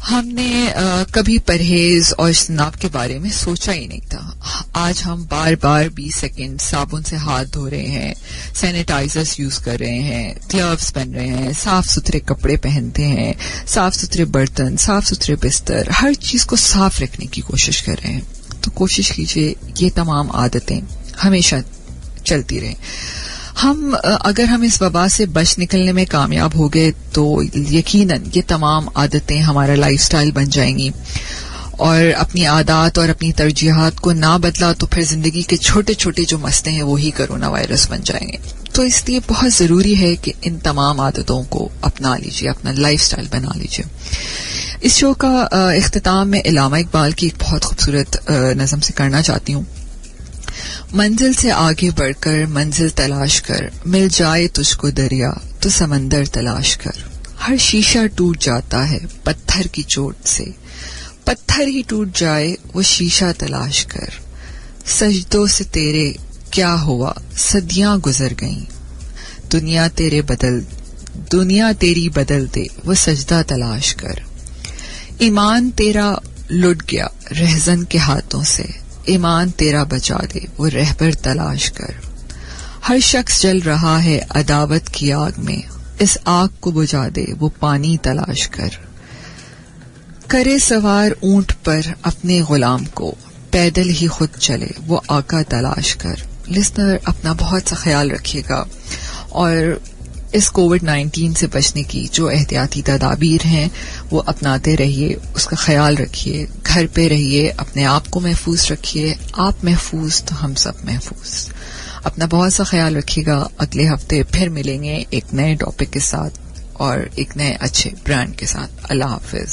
हमने कभी परहेज और इज्तनाब के बारे में सोचा ही नहीं था। आज हम बार 20 सेकेंड साबुन से हाथ धो रहे हैं, सैनिटाइजर्स यूज कर रहे हैं, ग्लव्स पहन रहे हैं, साफ सुथरे कपड़े पहनते हैं, साफ सुथरे बर्तन, साफ सुथरे बिस्तर, हर चीज को साफ रखने की कोशिश कर रहे हैं। तो कोशिश कीजिए ये तमाम आदतें हमेशा चलती रहें। अगर हम इस वबा से बच निकलने में कामयाब हो गए तो यकीनन ये तमाम आदतें हमारा लाइफस्टाइल बन जाएंगी और अपनी आदत और अपनी तरजीहात को ना बदला तो फिर जिंदगी के छोटे छोटे जो मसले हैं वो ही कोरोना वायरस बन जाएंगे। तो इसलिए बहुत जरूरी है कि इन तमाम आदतों को अपना लीजिए, अपना लाइफस्टाइल बना लीजिए। इस शो का इख्तिताम में इलामा इकबाल की एक बहुत खूबसूरत नज़म से करना चाहती हूँ। मंजिल से आगे बढ़कर मंजिल तलाश कर, मिल जाए तुझको दरिया तो समंदर तलाश कर। हर शीशा टूट जाता है पत्थर की चोट से, पत्थर ही टूट जाए वो शीशा तलाश कर। सजदों से तेरे क्या हुआ सदियां गुजर गईं, दुनिया तेरी बदल दे वो सजदा तलाश कर। ईमान तेरा लुट गया रहजन के हाथों से, ईमान तेरा बचा दे वो रहबर तलाश कर। हर शख्स जल रहा है अदावत की आग में, इस आग को बुझा दे वो पानी तलाश कर। करे सवार ऊंट पर अपने गुलाम को, पैदल ही खुद चले वो आका तलाश कर। लिसनर अपना बहुत सा ख्याल रखिएगा और इस कोविड-19 से बचने की जो एहतियाती तदाबीर हैं वो अपनाते रहिए, उसका ख्याल रखिए, घर पे रहिए, अपने आप को महफूज रखिए। आप महफूज तो हम सब महफूज। अपना बहुत सा ख्याल रखिएगा। अगले हफ्ते फिर मिलेंगे एक नए टॉपिक के साथ और एक नए अच्छे ब्रांड के साथ। अल्लाह हाफिज।